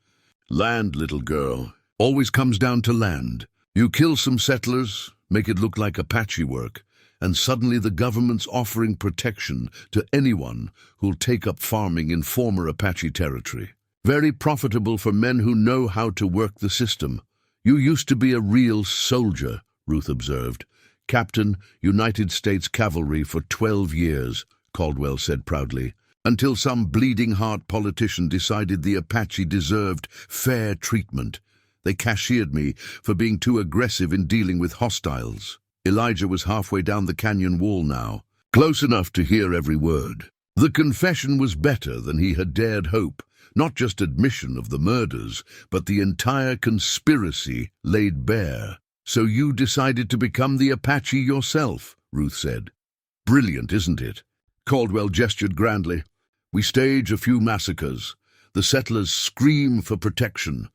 S1: "Land, little girl. Always comes down to land. You kill some settlers, make it look like Apache work, and suddenly the government's offering protection to anyone who'll take up farming in former Apache territory. Very profitable for men who know how to work the system. You used to be a real soldier," Ruth observed. "Captain, United States Cavalry for 12 years, Caldwell said proudly, "until some bleeding-heart politician decided the Apache deserved fair treatment. They cashiered me for being too aggressive in dealing with hostiles." Elijah was halfway down the canyon wall now, close enough to hear every word. The confession was better than he had dared hope. Not just admission of the murders, but the entire conspiracy laid bare. "So you decided to become the Apache yourself," Ruth said. "Brilliant, isn't it?" Caldwell gestured grandly. "We stage a few massacres. The settlers scream for protection.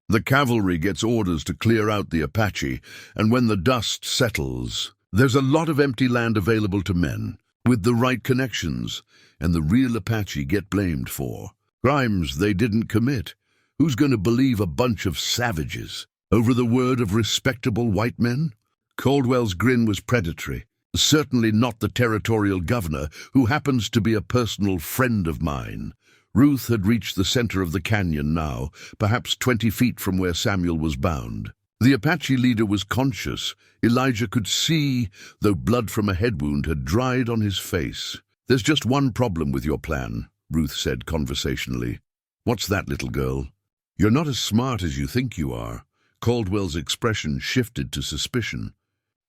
S1: The cavalry gets orders to clear out the Apache, and when the dust settles, there's a lot of empty land available to men, with the right connections, and the real Apache get blamed for crimes they didn't commit. Who's going to believe a bunch of savages over the word of respectable white men?" Caldwell's grin was predatory. "Certainly not the territorial governor, who happens to be a personal friend of mine." Ruth had reached the center of the canyon now, perhaps 20 feet from where Samuel was bound. The Apache leader was conscious. Elijah could see, though blood from a head wound had dried on his face. "There's just one problem with your plan," Ruth said conversationally. "What's that, little girl?" "You're not as smart as you think you are." Caldwell's expression shifted to suspicion.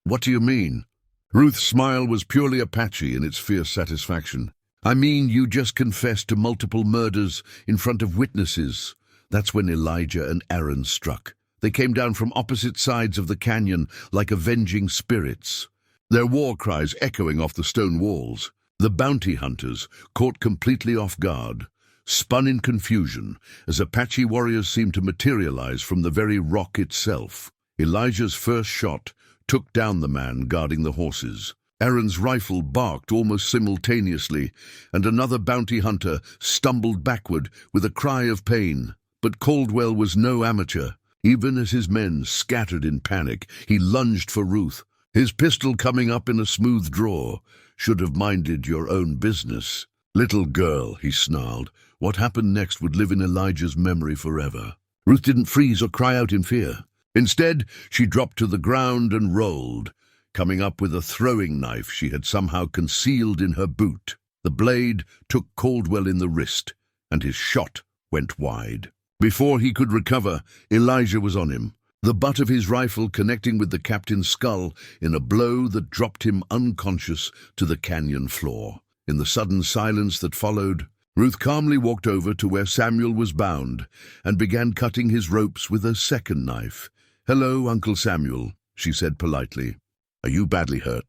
S1: "What do you mean?" Ruth's smile was purely Apache in its fierce satisfaction. "I mean, you just confessed to multiple murders in front of witnesses." That's when Elijah and Aaron struck. They came down from opposite sides of the canyon like avenging spirits, their war cries echoing off the stone walls. The bounty hunters, caught completely off guard, spun in confusion as Apache warriors seemed to materialize from the very rock itself. Elijah's first shot took down the man guarding the horses. Aaron's rifle barked almost simultaneously, and another bounty hunter stumbled backward with a cry of pain. But Caldwell was no amateur. Even as his men scattered in panic, he lunged for Ruth, his pistol coming up in a smooth draw. "Should have minded your own business." "Little girl," he snarled. What happened next would live in Elijah's memory forever. Ruth didn't freeze or cry out in fear. Instead, she dropped to the ground and rolled, coming up with a throwing knife she had somehow concealed in her boot. The blade took Caldwell in the wrist, and his shot went wide. Before he could recover, Elijah was on him, the butt of his rifle connecting with the captain's skull in a blow that dropped him unconscious to the canyon floor. In the sudden silence that followed, Ruth calmly walked over to where Samuel was bound and began cutting his ropes with a second knife. "Hello, Uncle Samuel," she said politely. "Are you badly hurt?"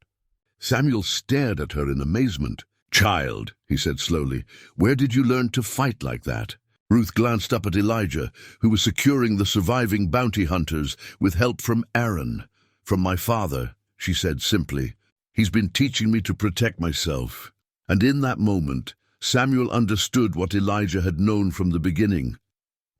S1: Samuel stared at her in amazement. "Child," he said slowly, "where did you learn to fight like that?" Ruth glanced up at Elijah, who was securing the surviving bounty hunters with help from Aaron. "From my father," she said simply. "He's been teaching me to protect myself." And in that moment, Samuel understood what Elijah had known from the beginning.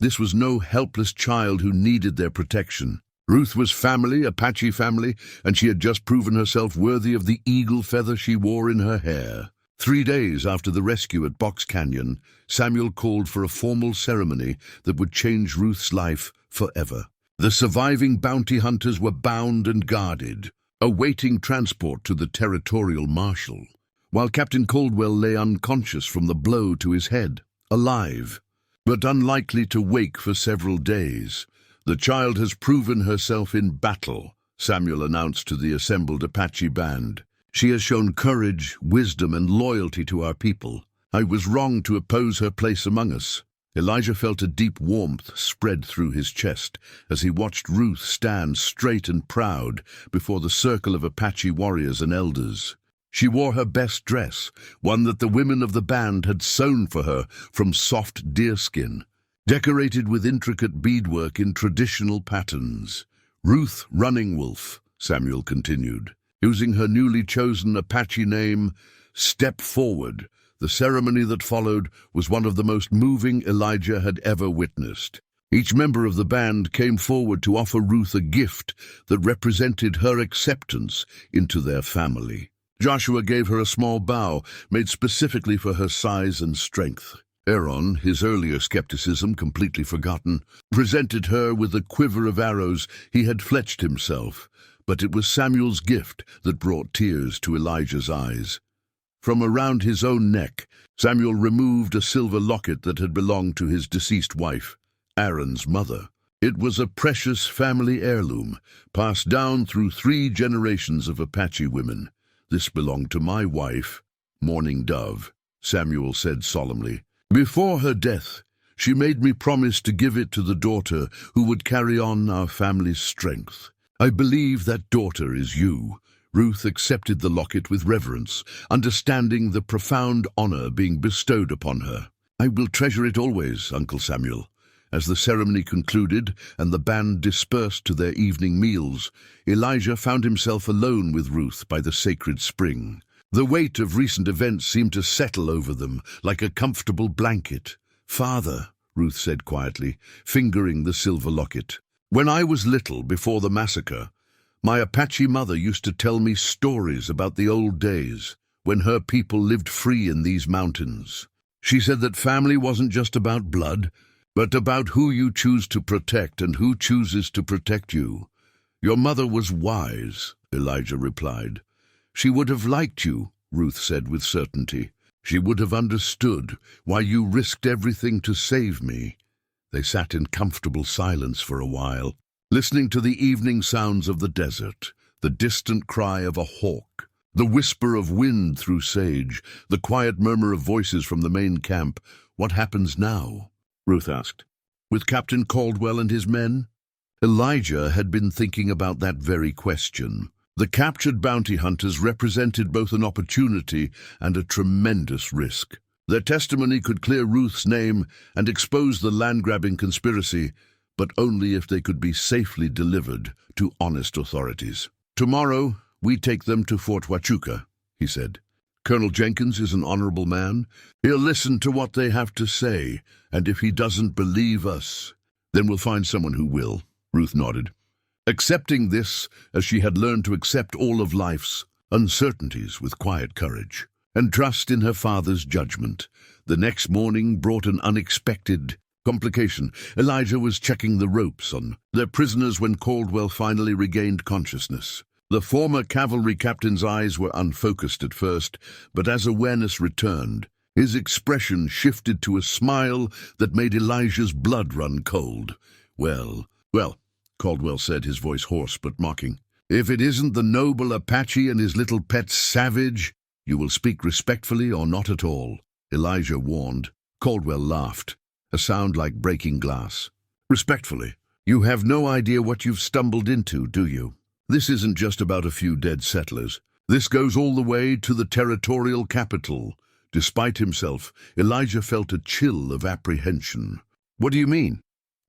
S1: This was no helpless child who needed their protection. Ruth was family, Apache family, and she had just proven herself worthy of the eagle feather she wore in her hair. 3 days after the rescue at Box Canyon, Samuel called for a formal ceremony that would change Ruth's life forever. The surviving bounty hunters were bound and guarded, awaiting transport to the territorial marshal, while Captain Caldwell lay unconscious from the blow to his head, alive, but unlikely to wake for several days. "The child has proven herself in battle," Samuel announced to the assembled Apache band. "She has shown courage, wisdom, and loyalty to our people. I was wrong to oppose her place among us." Elijah felt a deep warmth spread through his chest as he watched Ruth stand straight and proud before the circle of Apache warriors and elders. She wore her best dress, one that the women of the band had sewn for her from soft deerskin, decorated with intricate beadwork in traditional patterns. "Ruth Running Wolf," Samuel continued, using her newly chosen Apache name, "Step forward." The ceremony that followed was one of the most moving Elijah had ever witnessed. Each member of the band came forward to offer Ruth a gift that represented her acceptance into their family. Joshua gave her a small bow, made specifically for her size and strength. Aaron, his earlier skepticism completely forgotten, presented her with a quiver of arrows he had fletched himself, but it was Samuel's gift that brought tears to Elijah's eyes. From around his own neck, Samuel removed a silver locket that had belonged to his deceased wife, Aaron's mother. It was a precious family heirloom, passed down through 3 generations of Apache women. "This belonged to my wife, Mourning Dove," Samuel said solemnly. "Before her death, she made me promise to give it to the daughter who would carry on our family's strength. I believe that daughter is you." Ruth accepted the locket with reverence, understanding the profound honor being bestowed upon her. "I will treasure it always, Uncle Samuel." As the ceremony concluded and the band dispersed to their evening meals, Elijah found himself alone with Ruth by the sacred spring. The weight of recent events seemed to settle over them like a comfortable blanket. "Father," Ruth said quietly, fingering the silver locket, "when I was little, before the massacre, my Apache mother used to tell me stories about the old days, when her people lived free in these mountains. She said that family wasn't just about blood, but about who you choose to protect and who chooses to protect you. Your mother was wise," Elijah replied. "She would have liked you," Ruth said with certainty. "She would have understood why you risked everything to save me." They sat in comfortable silence for a while, listening to the evening sounds of the desert, the distant cry of a hawk, the whisper of wind through sage, the quiet murmur of voices from the main camp. "What happens now?" Ruth asked. "With Captain Caldwell and his men?" Elijah had been thinking about that very question. The captured bounty hunters represented both an opportunity and a tremendous risk. Their testimony could clear Ruth's name and expose the land-grabbing conspiracy, but only if they could be safely delivered to honest authorities. "Tomorrow, we take them to Fort Huachuca," he said. "Colonel Jenkins is an honorable man. He'll listen to what they have to say, and if he doesn't believe us, then we'll find someone who will." Ruth nodded, accepting this as she had learned to accept all of life's uncertainties with quiet courage, and trust in her father's judgment. The next morning brought an unexpected complication. Elijah was checking the ropes on their prisoners when Caldwell finally regained consciousness. The former cavalry captain's eyes were unfocused at first, but as awareness returned, his expression shifted to a smile that made Elijah's blood run cold. Well, Caldwell said, his voice hoarse but mocking. "If it isn't the noble Apache and his little pet Savage, you will speak respectfully or not at all," Elijah warned. Caldwell laughed, a sound like breaking glass. "Respectfully, you have no idea what you've stumbled into, do you? This isn't just about a few dead settlers. This goes all the way to the territorial capital, Despite himself, Elijah felt a chill of apprehension. "What do you mean?"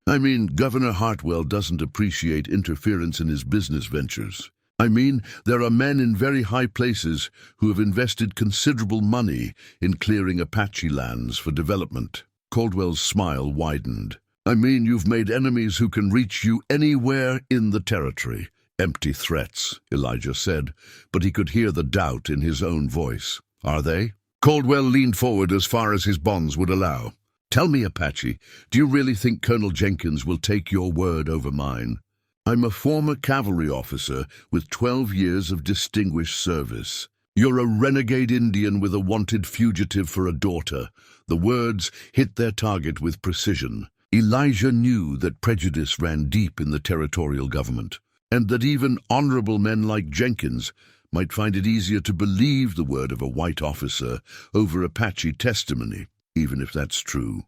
S1: "I mean, Governor Hartwell doesn't appreciate interference in his business ventures. I mean, there are men in very high places who have invested considerable money in clearing Apache lands for development." Caldwell's smile widened. "I mean, you've made enemies who can reach you anywhere in the territory." "Empty threats," Elijah said, but he could hear the doubt in his own voice. "Are they?" Caldwell leaned forward as far as his bonds would allow. "Tell me, Apache, do you really think Colonel Jenkins will take your word over mine?" "I'm a former cavalry officer with 12 years of distinguished service. You're a renegade Indian with a wanted fugitive for a daughter." The words hit their target with precision. Elijah knew that prejudice ran deep in the territorial government, and that even honorable men like Jenkins might find it easier to believe the word of a white officer over Apache testimony. "Even if that's true,"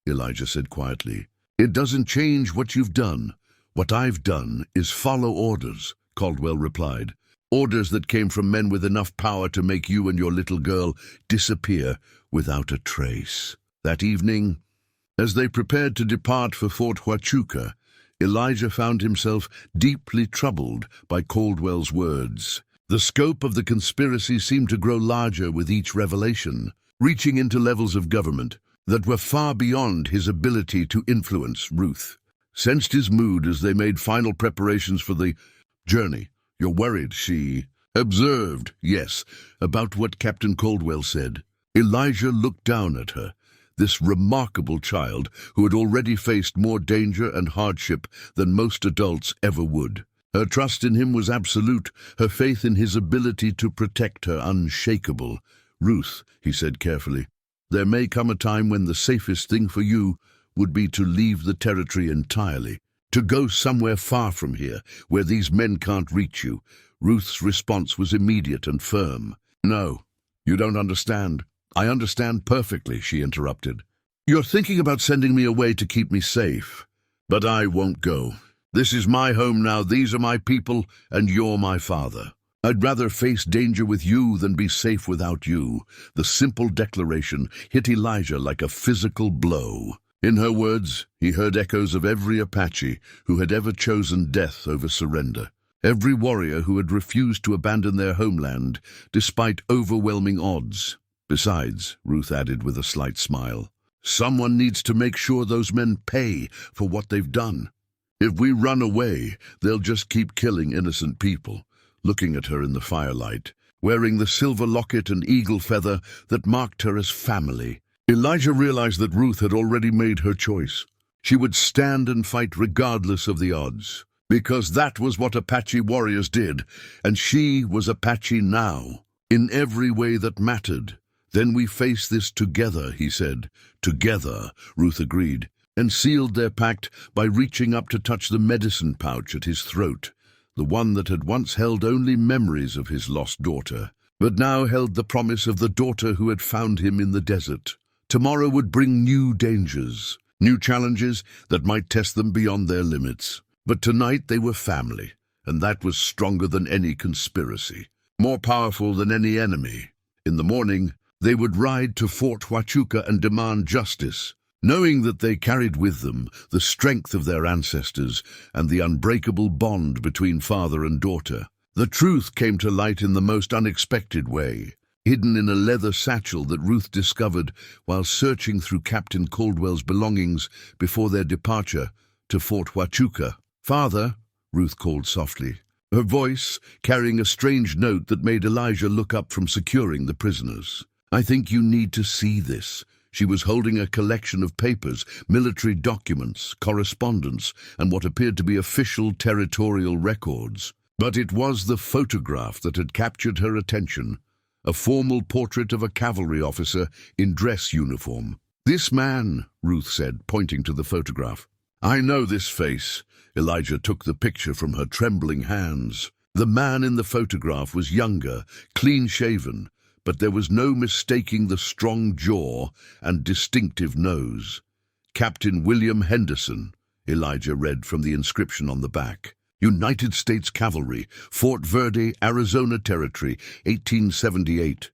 S1: Elijah said quietly, "it doesn't change what you've done. What I've done is follow orders," Caldwell replied. "Orders that came from men with enough power to make you and your little girl disappear without a trace." That evening, as they prepared to depart for Fort Huachuca, Elijah found himself deeply troubled by Caldwell's words. The scope of the conspiracy seemed to grow larger with each revelation, reaching into levels of government that were far beyond his ability to influence. Ruth sensed his mood as they made final preparations for the journey. "You're worried," she observed. "Yes, about what Captain Caldwell said." Elijah looked down at her, this remarkable child who had already faced more danger and hardship than most adults ever would. Her trust in him was absolute, her faith in his ability to protect her unshakable. "Ruth," he said carefully, "there may come a time when the safest thing for you would be to leave the territory entirely, to go somewhere far from here, where these men can't reach you." Ruth's response was immediate and firm. "No, you don't understand." "I understand perfectly," she interrupted. "You're thinking about sending me away to keep me safe. But I won't go. This is my home now, these are my people, and you're my father. I'd rather face danger with you than be safe without you." The simple declaration hit Elijah like a physical blow. In her words, he heard echoes of every Apache who had ever chosen death over surrender, every warrior who had refused to abandon their homeland despite overwhelming odds. "Besides," Ruth added with a slight smile, "someone needs to make sure those men pay for what they've done. If we run away, they'll just keep killing innocent people." Looking at her in the firelight, wearing the silver locket and eagle feather that marked her as family, Elijah realized that Ruth had already made her choice. She would stand and fight regardless of the odds, because that was what Apache warriors did, and she was Apache now, in every way that mattered. "Then we face this together," he said. "Together," Ruth agreed, and sealed their pact by reaching up to touch the medicine pouch at his throat, the one that had once held only memories of his lost daughter, but now held the promise of the daughter who had found him in the desert. Tomorrow would bring new dangers, new challenges that might test them beyond their limits. But tonight they were family, and that was stronger than any conspiracy, more powerful than any enemy. In the morning, they would ride to Fort Huachuca and demand justice, knowing that they carried with them the strength of their ancestors and the unbreakable bond between father and daughter. The truth came to light in the most unexpected way, hidden in a leather satchel that Ruth discovered while searching through Captain Caldwell's belongings before their departure to Fort Huachuca. "Father," Ruth called softly, her voice carrying a strange note that made Elijah look up from securing the prisoners. "I think you need to see this." She was holding a collection of papers, military documents, correspondence, and what appeared to be official territorial records. But it was the photograph that had captured her attention, a formal portrait of a cavalry officer in dress uniform. "This man," Ruth said, pointing to the photograph. "I know this face." Elijah took the picture from her trembling hands. The man in the photograph was younger, clean-shaven, but there was no mistaking the strong jaw and distinctive nose. "Captain William Henderson," Elijah read from the inscription on the back. "United States Cavalry, Fort Verde, Arizona Territory, 1878.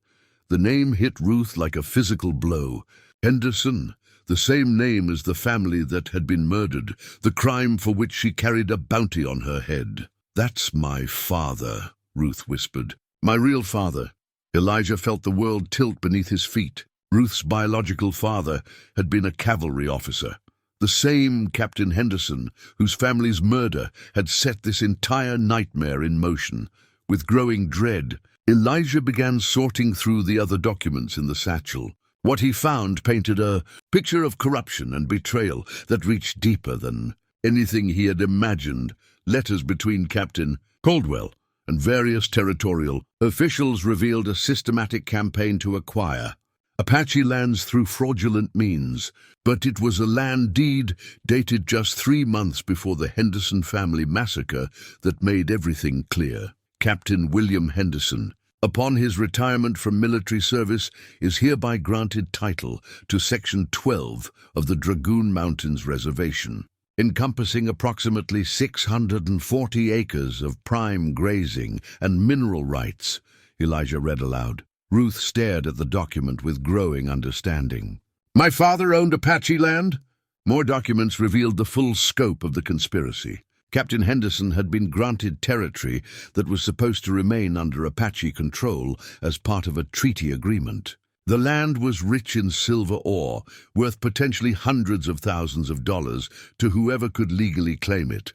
S1: The name hit Ruth like a physical blow. Henderson, the same name as the family that had been murdered, the crime for which she carried a bounty on her head. "That's my father," Ruth whispered. "My real father." Elijah felt the world tilt beneath his feet. Ruth's biological father had been a cavalry officer. The same Captain Henderson, whose family's murder had set this entire nightmare in motion. With growing dread, Elijah began sorting through the other documents in the satchel. What he found painted a picture of corruption and betrayal that reached deeper than anything he had imagined. Letters between Captain Caldwell and various territorial officials revealed a systematic campaign to acquire Apache lands through fraudulent means, but it was a land deed dated just 3 months before the Henderson family massacre that made everything clear. Captain William Henderson, upon his retirement from military service, is hereby granted title to Section 12 of the Dragoon Mountains Reservation, encompassing approximately 640 acres of prime grazing and mineral rights, Elijah read aloud. Ruth stared at the document with growing understanding. "My father owned Apache land?" More documents revealed the full scope of the conspiracy. Captain Henderson had been granted territory that was supposed to remain under Apache control as part of a treaty agreement. The land was rich in silver ore, worth potentially hundreds of thousands of dollars to whoever could legally claim it.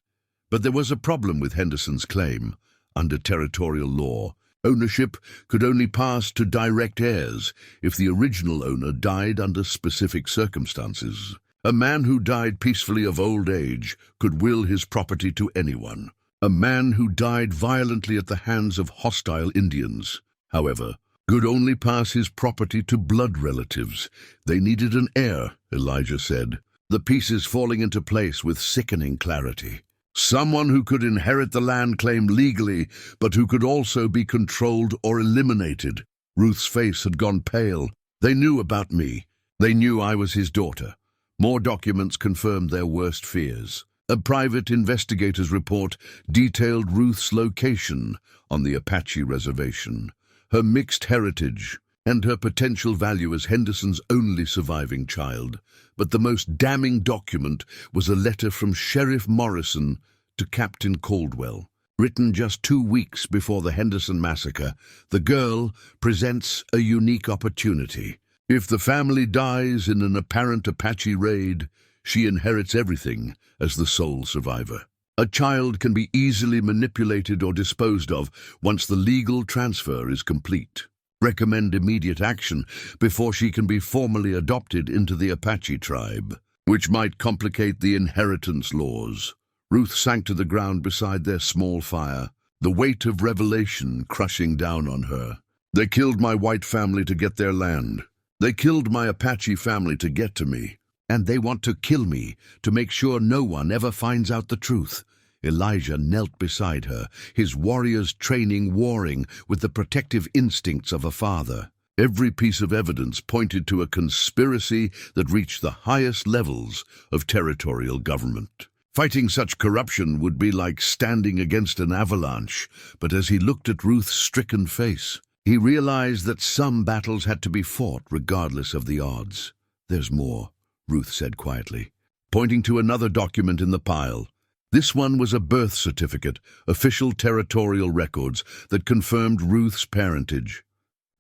S1: But there was a problem with Henderson's claim. Under territorial law, ownership could only pass to direct heirs if the original owner died under specific circumstances. A man who died peacefully of old age could will his property to anyone. A man who died violently at the hands of hostile Indians, however, could only pass his property to blood relatives. They needed an heir, Elijah said, the pieces falling into place with sickening clarity. Someone who could inherit the land claim legally, but who could also be controlled or eliminated. Ruth's face had gone pale. They knew about me. They knew I was his daughter. More documents confirmed their worst fears. A private investigator's report detailed Ruth's location on the Apache reservation, her mixed heritage, and her potential value as Henderson's only surviving child. But the most damning document was a letter from Sheriff Morrison to Captain Caldwell. Written just 2 weeks before the Henderson massacre, the girl presents a unique opportunity. If the family dies in an apparent Apache raid, she inherits everything as the sole survivor. A child can be easily manipulated or disposed of once the legal transfer is complete. Recommend immediate action before she can be formally adopted into the Apache tribe, which might complicate the inheritance laws. Ruth sank to the ground beside their small fire, the weight of revelation crushing down on her. They killed my white family to get their land. They killed my Apache family to get to me. And they want to kill me to make sure no one ever finds out the truth. Elijah knelt beside her, his warrior's training warring with the protective instincts of a father. Every piece of evidence pointed to a conspiracy that reached the highest levels of territorial government. Fighting such corruption would be like standing against an avalanche, but as he looked at Ruth's stricken face, he realized that some battles had to be fought regardless of the odds. "There's more," Ruth said quietly, pointing to another document in the pile. This one was a birth certificate, official territorial records that confirmed Ruth's parentage.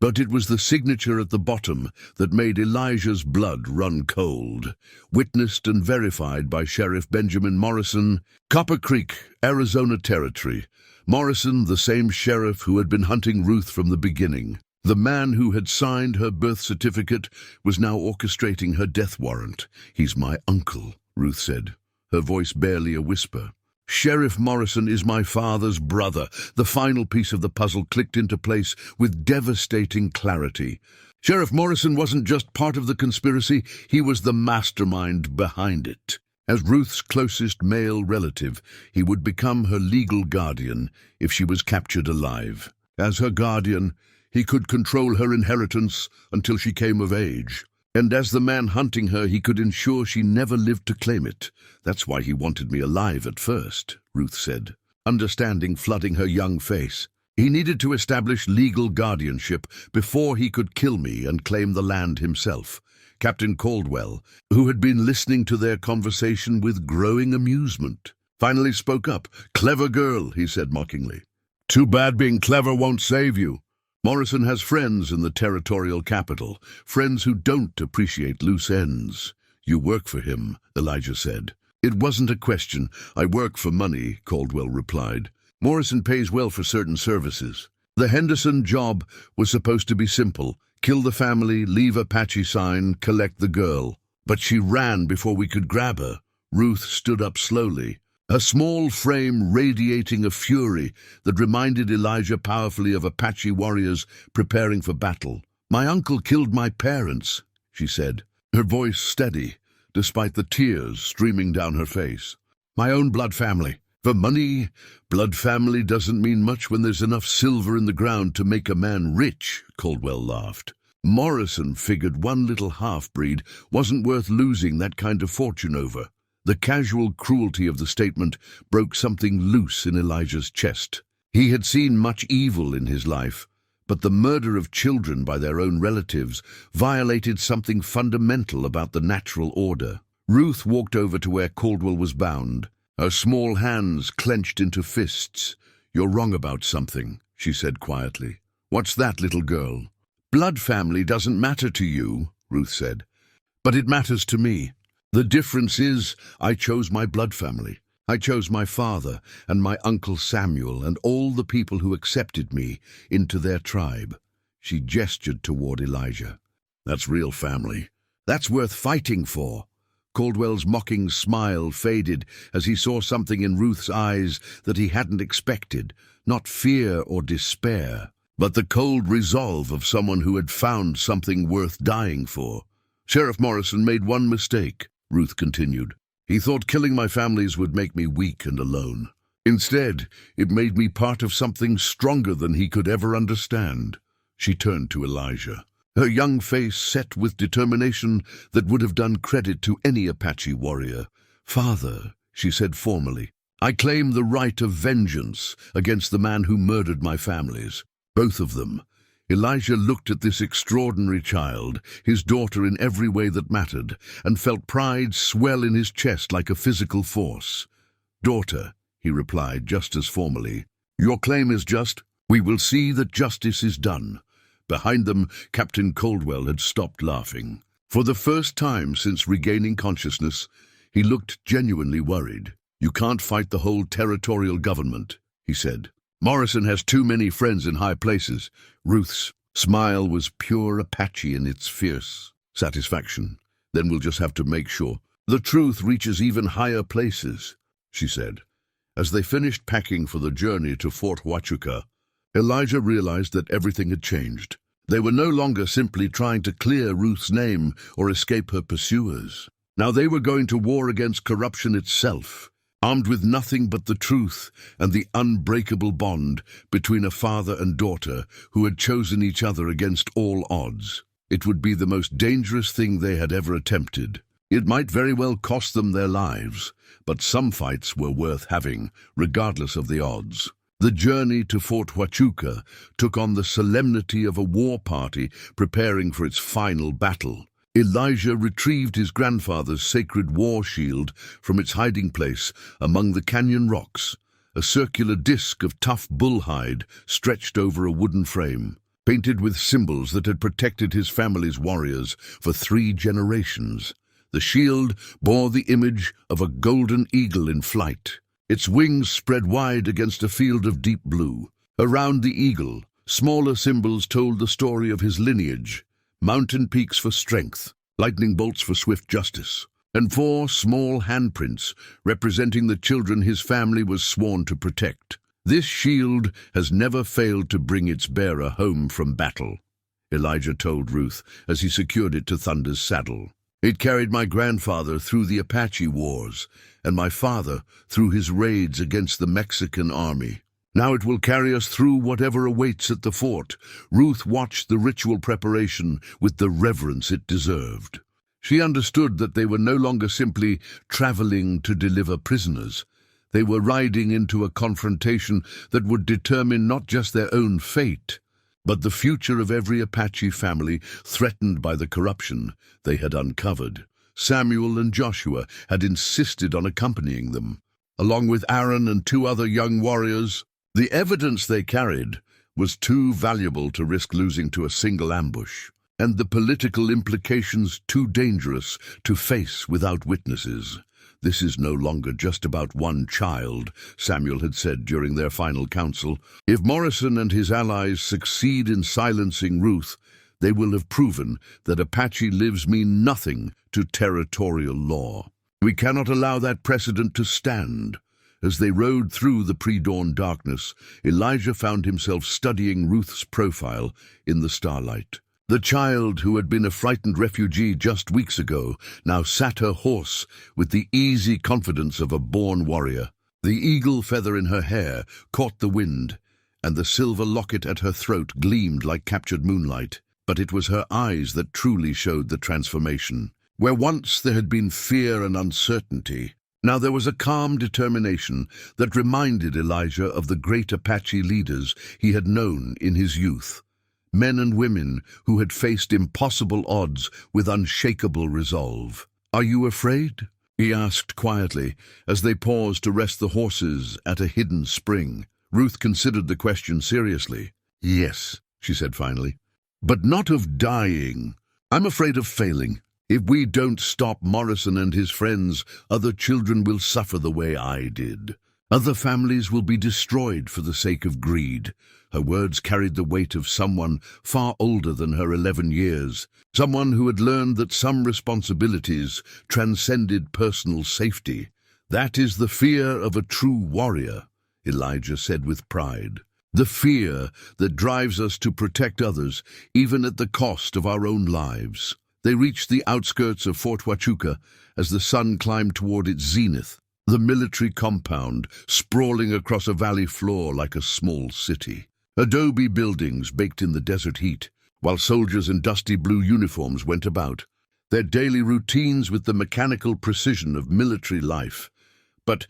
S1: But it was the signature at the bottom that made Elijah's blood run cold. Witnessed and verified by Sheriff Benjamin Morrison, Copper Creek, Arizona Territory. Morrison, the same sheriff who had been hunting Ruth from the beginning. The man who had signed her birth certificate was now orchestrating her death warrant. "He's my uncle," Ruth said, her voice barely a whisper. "Sheriff Morrison is my father's brother." The final piece of the puzzle clicked into place with devastating clarity. Sheriff Morrison wasn't just part of the conspiracy, he was the mastermind behind it. As Ruth's closest male relative, he would become her legal guardian if she was captured alive. As her guardian, he could control her inheritance until she came of age. And as the man hunting her, he could ensure she never lived to claim it. "That's why he wanted me alive at first," Ruth said, understanding flooding her young face. He needed to establish legal guardianship before he could kill me and claim the land himself. Captain Caldwell, who had been listening to their conversation with growing amusement, finally spoke up. "Clever girl," he said mockingly. "Too bad being clever won't save you. Morrison has friends in the territorial capital, friends who don't appreciate loose ends." "You work for him," Elijah said. "It wasn't a question. I work for money," Caldwell replied. "Morrison pays well for certain services. The Henderson job was supposed to be simple. Kill the family, leave Apache sign, collect the girl. But she ran before we could grab her." Ruth stood up slowly, her small frame radiating a fury that reminded Elijah powerfully of Apache warriors preparing for battle. "My uncle killed my parents," she said, her voice steady, despite the tears streaming down her face. "My own blood family. For money, blood family doesn't mean much when there's enough silver in the ground to make a man rich," Caldwell laughed. Morrison figured one little half-breed wasn't worth losing that kind of fortune over. The casual cruelty of the statement broke something loose in Elijah's chest. He had seen much evil in his life, but the murder of children by their own relatives violated something fundamental about the natural order. Ruth walked over to where Caldwell was bound, her small hands clenched into fists. "You're wrong about something," she said quietly. "What's that, little girl?" "Blood family doesn't matter to you," Ruth said, "but it matters to me. The difference is I chose my blood family. I chose my father and my uncle Samuel and all the people who accepted me into their tribe." She gestured toward Elijah. "That's real family. That's worth fighting for." Caldwell's mocking smile faded as he saw something in Ruth's eyes that he hadn't expected, not fear or despair, but the cold resolve of someone who had found something worth dying for. "Sheriff Morrison made one mistake," Ruth continued. "He thought killing my families would make me weak and alone. Instead, it made me part of something stronger than he could ever understand." She turned to Elijah, her young face set with determination that would have done credit to any Apache warrior. "Father," she said formally, "I claim the right of vengeance against the man who murdered my families. Both of them." Elijah looked at this extraordinary child, his daughter in every way that mattered, and felt pride swell in his chest like a physical force. "Daughter," he replied just as formally, "your claim is just. We will see that justice is done." Behind them, Captain Caldwell had stopped laughing. For the first time since regaining consciousness, he looked genuinely worried. "You can't fight the whole territorial government," he said. "Morrison has too many friends in high places." Ruth's smile was pure Apache in its fierce satisfaction. "Then we'll just have to make sure the truth reaches even higher places," she said. As they finished packing for the journey to Fort Huachuca, Elijah realized that everything had changed. They were no longer simply trying to clear Ruth's name or escape her pursuers. Now they were going to war against corruption itself, armed with nothing but the truth and the unbreakable bond between a father and daughter who had chosen each other against all odds. It would be the most dangerous thing they had ever attempted. It might very well cost them their lives, but some fights were worth having, regardless of the odds. The journey to Fort Huachuca took on the solemnity of a war party preparing for its final battle. Elijah retrieved his grandfather's sacred war shield from its hiding place among the canyon rocks, a circular disc of tough bull hide stretched over a wooden frame, painted with symbols that had protected his family's warriors for 3 generations. The shield bore the image of a golden eagle in flight, its wings spread wide against a field of deep blue. Around the eagle, smaller symbols told the story of his lineage: mountain peaks for strength, lightning bolts for swift justice, and 4 small handprints representing the children his family was sworn to protect. "This shield has never failed to bring its bearer home from battle," Elijah told Ruth as he secured it to Thunder's saddle. "It carried my grandfather through the Apache wars, and my father through his raids against the Mexican army. Now it will carry us through whatever awaits at the fort." Ruth watched the ritual preparation with the reverence it deserved. She understood that they were no longer simply traveling to deliver prisoners. They were riding into a confrontation that would determine not just their own fate, but the future of every Apache family threatened by the corruption they had uncovered. Samuel and Joshua had insisted on accompanying them, along with Aaron and 2 other young warriors. The evidence they carried was too valuable to risk losing to a single ambush, and the political implications too dangerous to face without witnesses. "This is no longer just about one child," Samuel had said during their final council. "If Morrison and his allies succeed in silencing Ruth, they will have proven that Apache lives mean nothing to territorial law. We cannot allow that precedent to stand." As they rode through the pre-dawn darkness, Elijah found himself studying Ruth's profile in the starlight. The child who had been a frightened refugee just weeks ago now sat her horse with the easy confidence of a born warrior. The eagle feather in her hair caught the wind, and the silver locket at her throat gleamed like captured moonlight. But it was her eyes that truly showed the transformation. Where once there had been fear and uncertainty, now there was a calm determination that reminded Elijah of the great Apache leaders he had known in his youth. Men and women who had faced impossible odds with unshakable resolve. "Are you afraid?" he asked quietly as they paused to rest the horses at a hidden spring. Ruth considered the question seriously. "Yes," she said finally, "but not of dying. I'm afraid of failing. If we don't stop Morrison and his friends, other children will suffer the way I did. Other families will be destroyed for the sake of greed." Her words carried the weight of someone far older than her 11 years, someone who had learned that some responsibilities transcended personal safety. "That is the fear of a true warrior," Elijah said with pride. "The fear that drives us to protect others, even at the cost of our own lives." They reached the outskirts of Fort Huachuca as the sun climbed toward its zenith, the military compound sprawling across a valley floor like a small city. Adobe buildings baked in the desert heat, while soldiers in dusty blue uniforms went about, their daily routines with the mechanical precision of military life. But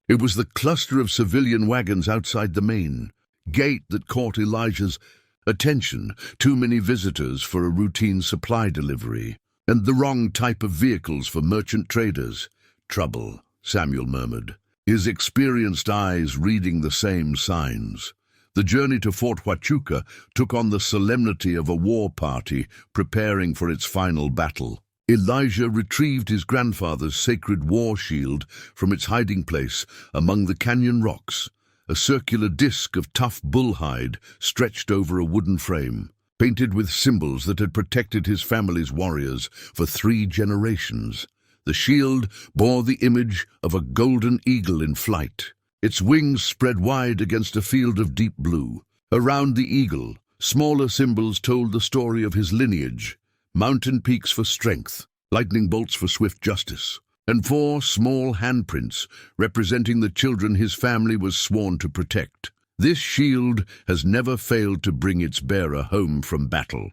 S1: it was the cluster of civilian wagons outside the main gate that caught Elijah's attention. Too many visitors for a routine supply delivery, and the wrong type of vehicles for merchant traders. "Trouble," Samuel murmured, his experienced eyes reading the same signs. The journey to Fort Huachuca took on the solemnity of a war party preparing for its final battle. Elijah retrieved his grandfather's sacred war shield from its hiding place among the canyon rocks, a circular disc of tough bullhide stretched over a wooden frame, painted with symbols that had protected his family's warriors for 3 generations. The shield bore the image of a golden eagle in flight, its wings spread wide against a field of deep blue. Around the eagle, smaller symbols told the story of his lineage: mountain peaks for strength, lightning bolts for swift justice, and 4 small handprints representing the children his family was sworn to protect. "This shield has never failed to bring its bearer home from battle,"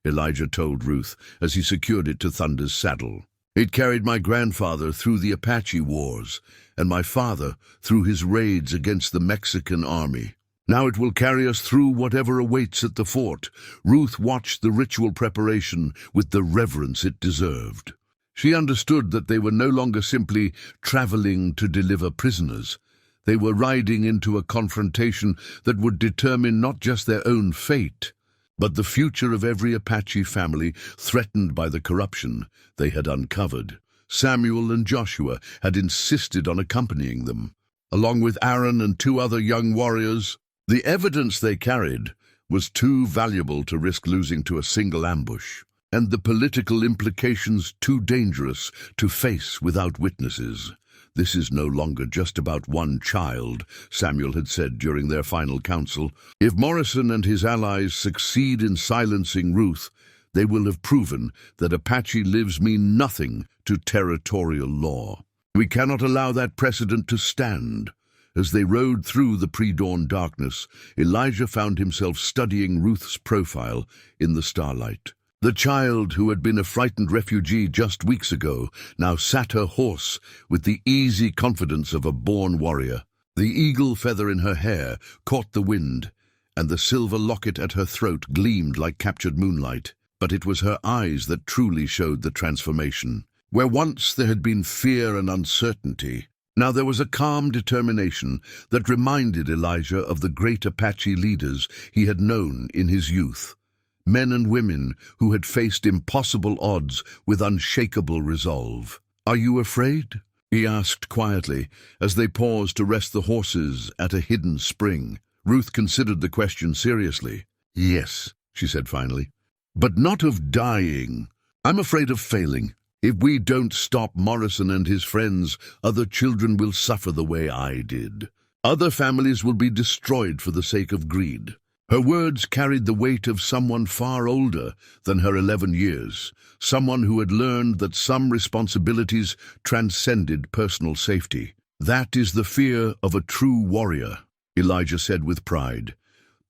S1: Elijah told Ruth as he secured it to Thunder's saddle. "It carried my grandfather through the Apache wars, and my father through his raids against the Mexican army. Now it will carry us through whatever awaits at the fort." Ruth watched the ritual preparation with the reverence it deserved. She understood that they were no longer simply traveling to deliver prisoners. They were riding into a confrontation that would determine not just their own fate, but the future of every Apache family threatened by the corruption they had uncovered. Samuel and Joshua had insisted on accompanying them, along with Aaron and 2 other young warriors. The evidence they carried was too valuable to risk losing to a single ambush, and the political implications too dangerous to face without witnesses. "This is no longer just about one child," Samuel had said during their final council. "If Morrison and his allies succeed in silencing Ruth, they will have proven that Apache lives mean nothing to territorial law. We cannot allow that precedent to stand." As they rode through the pre-dawn darkness, Elijah found himself studying Ruth's profile in the starlight. The child, who had been a frightened refugee just weeks ago, now sat her horse with the easy confidence of a born warrior. The eagle feather in her hair caught the wind, and the silver locket at her throat gleamed like captured moonlight. But it was her eyes that truly showed the transformation. Where once there had been fear and uncertainty, now there was a calm determination that reminded Elijah of the great Apache leaders he had known in his youth. Men and women who had faced impossible odds with unshakable resolve. "Are you afraid?" he asked quietly, as they paused to rest the horses at a hidden spring. Ruth considered the question seriously. "Yes," she said finally. "But not of dying. I'm afraid of failing. If we don't stop Morrison and his friends, other children will suffer the way I did. Other families will be destroyed for the sake of greed." Her words carried the weight of someone far older than her 11 years, someone who had learned that some responsibilities transcended personal safety. "That is the fear of a true warrior," Elijah said with pride.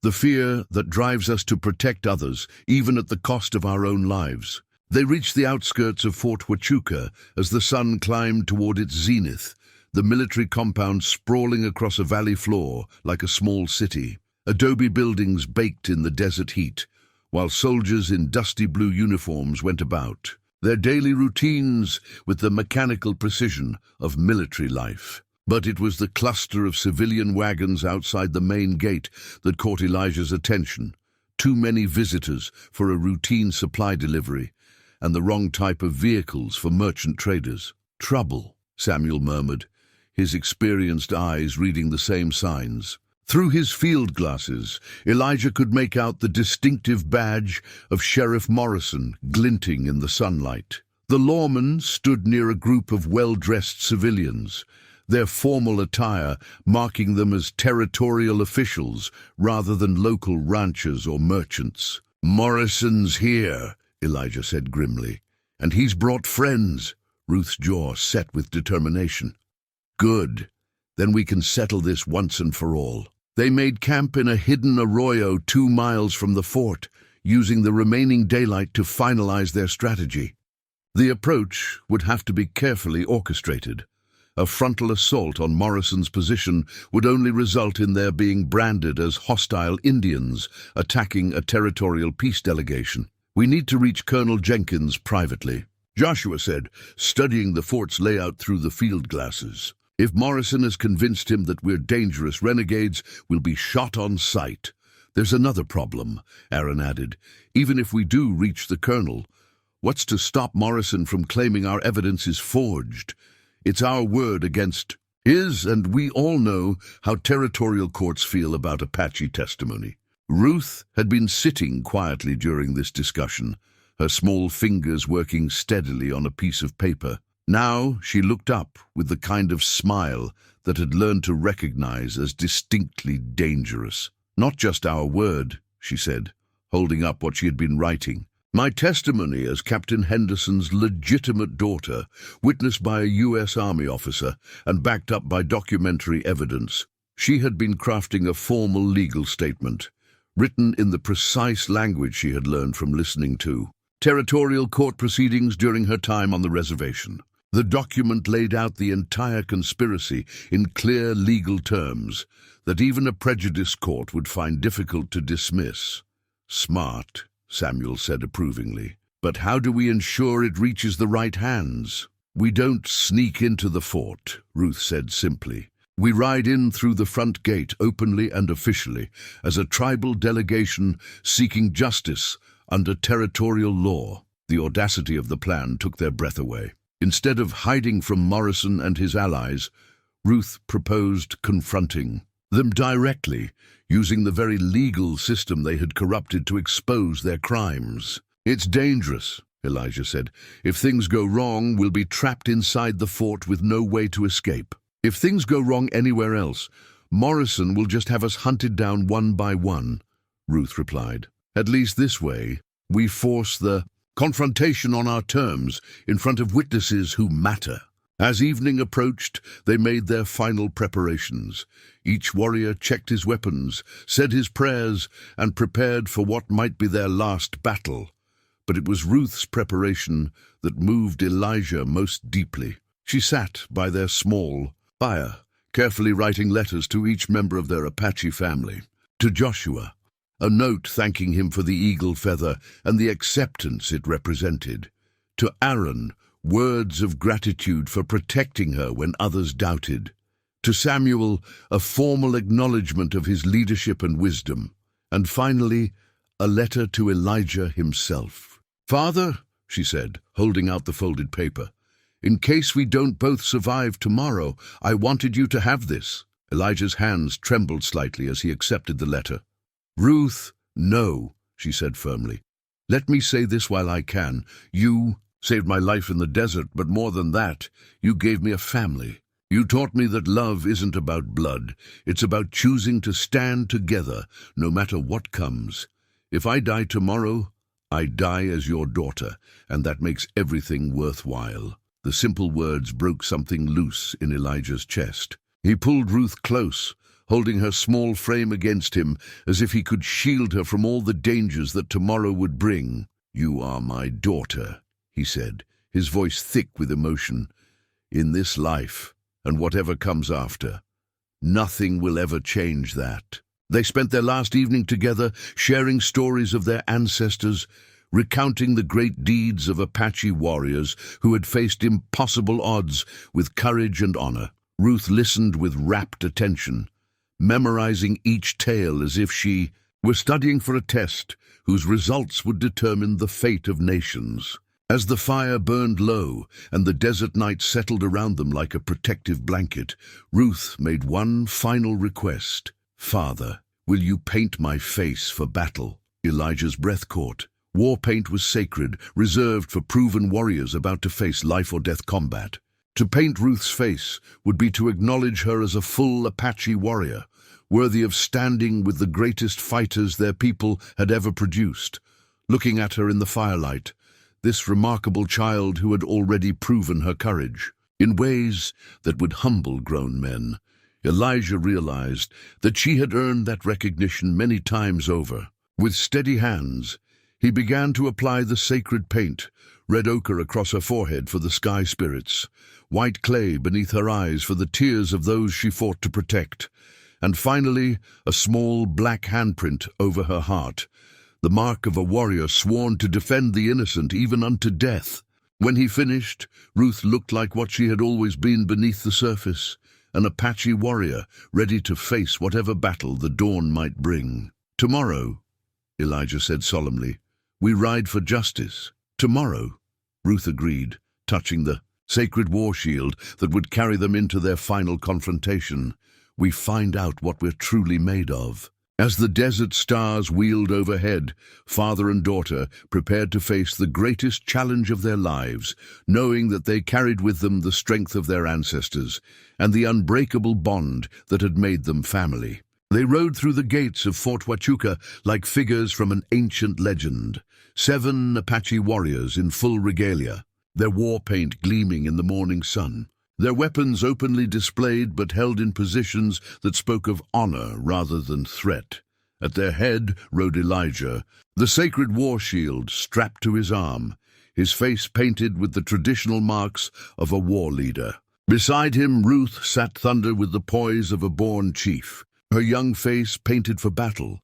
S1: "The fear that drives us to protect others, even at the cost of our own lives." They reached the outskirts of Fort Huachuca as the sun climbed toward its zenith, the military compound sprawling across a valley floor like a small city. Adobe buildings baked in the desert heat, while soldiers in dusty blue uniforms went about, their daily routines with the mechanical precision of military life. But it was the cluster of civilian wagons outside the main gate that caught Elijah's attention. Too many visitors for a routine supply delivery, and the wrong type of vehicles for merchant traders. "Trouble," Samuel murmured, his experienced eyes reading the same signs. Through his field glasses, Elijah could make out the distinctive badge of Sheriff Morrison glinting in the sunlight. The lawmen stood near a group of well-dressed civilians, their formal attire marking them as territorial officials rather than local ranchers or merchants. "Morrison's here," Elijah said grimly. "And he's brought friends." Ruth's jaw set with determination. "Good. Then we can settle this once and for all." They made camp in a hidden arroyo 2 miles from the fort, using the remaining daylight to finalize their strategy. The approach would have to be carefully orchestrated. A frontal assault on Morrison's position would only result in their being branded as hostile Indians attacking a territorial peace delegation. "We need to reach Colonel Jenkins privately," Joshua said, studying the fort's layout through the field glasses. "If Morrison has convinced him that we're dangerous renegades, we'll be shot on sight." "There's another problem," Aaron added. "Even if we do reach the colonel, what's to stop Morrison from claiming our evidence is forged? It's our word against his, and we all know how territorial courts feel about Apache testimony." Ruth had been sitting quietly during this discussion, her small fingers working steadily on a piece of paper. Now she looked up with the kind of smile that had learned to recognize as distinctly dangerous. "Not just our word," she said, holding up what she had been writing. "My testimony as Captain Henderson's legitimate daughter, witnessed by a U.S. Army officer and backed up by documentary evidence." She had been crafting a formal legal statement, written in the precise language she had learned from listening to territorial court proceedings during her time on the reservation. The document laid out the entire conspiracy in clear legal terms that even a prejudiced court would find difficult to dismiss. "Smart," Samuel said approvingly. "But how do we ensure it reaches the right hands?" "We don't sneak into the fort," Ruth said simply. "We ride in through the front gate openly and officially as a tribal delegation seeking justice under territorial law." The audacity of the plan took their breath away. Instead of hiding from Morrison and his allies, Ruth proposed confronting them directly, using the very legal system they had corrupted to expose their crimes. "It's dangerous," Elijah said. "If things go wrong, we'll be trapped inside the fort with no way to escape. If things go wrong anywhere else, Morrison will just have us hunted down one by one," Ruth replied. "At least this way, we force the confrontation on our terms in front of witnesses who matter." As evening approached, they made their final preparations. Each warrior checked his weapons, said his prayers, and prepared for what might be their last battle. But it was Ruth's preparation that moved Elijah most deeply. She sat by their small fire, carefully writing letters to each member of their Apache family. To Joshua, a note thanking him for the eagle feather and the acceptance it represented. To Aaron, words of gratitude for protecting her when others doubted. To Samuel, a formal acknowledgement of his leadership and wisdom. And finally, a letter to Elijah himself. "Father," she said, holding out the folded paper, "in case we don't both survive tomorrow, I wanted you to have this." Elijah's hands trembled slightly as he accepted the letter. "Ruth, no," she said firmly. "Let me say this while I can. You saved my life in the desert, but more than that, you gave me a family. You taught me that love isn't about blood. It's about choosing to stand together, no matter what comes. If I die tomorrow, I die as your daughter, and that makes everything worthwhile." The simple words broke something loose in Elijah's chest. He pulled Ruth close, holding her small frame against him, as if he could shield her from all the dangers that tomorrow would bring. "You are my daughter," he said, his voice thick with emotion. "In this life, and whatever comes after, nothing will ever change that." They spent their last evening together, sharing stories of their ancestors, recounting the great deeds of Apache warriors who had faced impossible odds with courage and honor. Ruth listened with rapt attention, memorizing each tale as if she were studying for a test whose results would determine the fate of nations. As the fire burned low and the desert night settled around them like a protective blanket, Ruth made one final request. "Father, will you paint my face for battle?" Elijah's breath caught. War paint was sacred, reserved for proven warriors about to face life-or-death combat. To paint Ruth's face would be to acknowledge her as a full Apache warrior, worthy of standing with the greatest fighters their people had ever produced. Looking at her in the firelight, this remarkable child who had already proven her courage, in ways that would humble grown men, Elijah realized that she had earned that recognition many times over. With steady hands, he began to apply the sacred paint, red ochre across her forehead for the sky spirits, white clay beneath her eyes for the tears of those she fought to protect, and finally a small black handprint over her heart, the mark of a warrior sworn to defend the innocent even unto death. When he finished, Ruth looked like what she had always been beneath the surface, an Apache warrior ready to face whatever battle the dawn might bring. "Tomorrow," Elijah said solemnly, "we ride for justice." "Tomorrow," Ruth agreed, touching the sacred war shield that would carry them into their final confrontation. "We find out what we're truly made of." As the desert stars wheeled overhead, father and daughter prepared to face the greatest challenge of their lives, knowing that they carried with them the strength of their ancestors and the unbreakable bond that had made them family. They rode through the gates of Fort Huachuca like figures from an ancient legend, 7 Apache warriors in full regalia, their war paint gleaming in the morning sun. Their weapons openly displayed but held in positions that spoke of honor rather than threat. At their head rode Elijah, the sacred war shield strapped to his arm, his face painted with the traditional marks of a war leader. Beside him, Ruth sat thunder with the poise of a born chief, her young face painted for battle,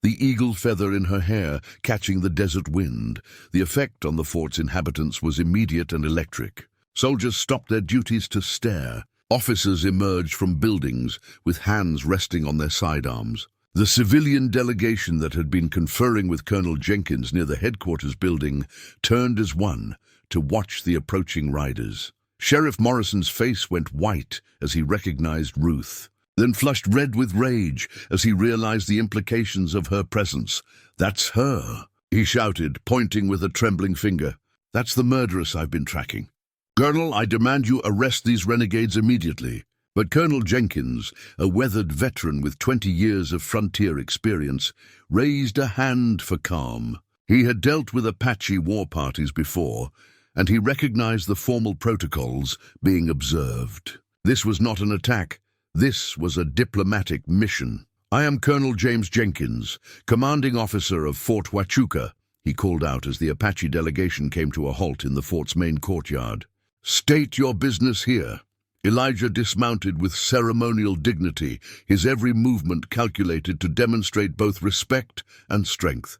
S1: the eagle feather in her hair catching the desert wind. The effect on the fort's inhabitants was immediate and electric. Soldiers stopped their duties to stare. Officers emerged from buildings with hands resting on their sidearms. The civilian delegation that had been conferring with Colonel Jenkins near the headquarters building turned as one to watch the approaching riders. Sheriff Morrison's face went white as he recognized Ruth, then flushed red with rage as he realized the implications of her presence. "That's her," he shouted, pointing with a trembling finger. "That's the murderess I've been tracking. Colonel, I demand you arrest these renegades immediately." But Colonel Jenkins, a weathered veteran with 20 years of frontier experience, raised a hand for calm. He had dealt with Apache war parties before, and he recognized the formal protocols being observed. This was not an attack. This was a diplomatic mission. "I am Colonel James Jenkins, commanding officer of Fort Huachuca," he called out as the Apache delegation came to a halt in the fort's main courtyard. "State your business here." Elijah dismounted with ceremonial dignity, his every movement calculated to demonstrate both respect and strength.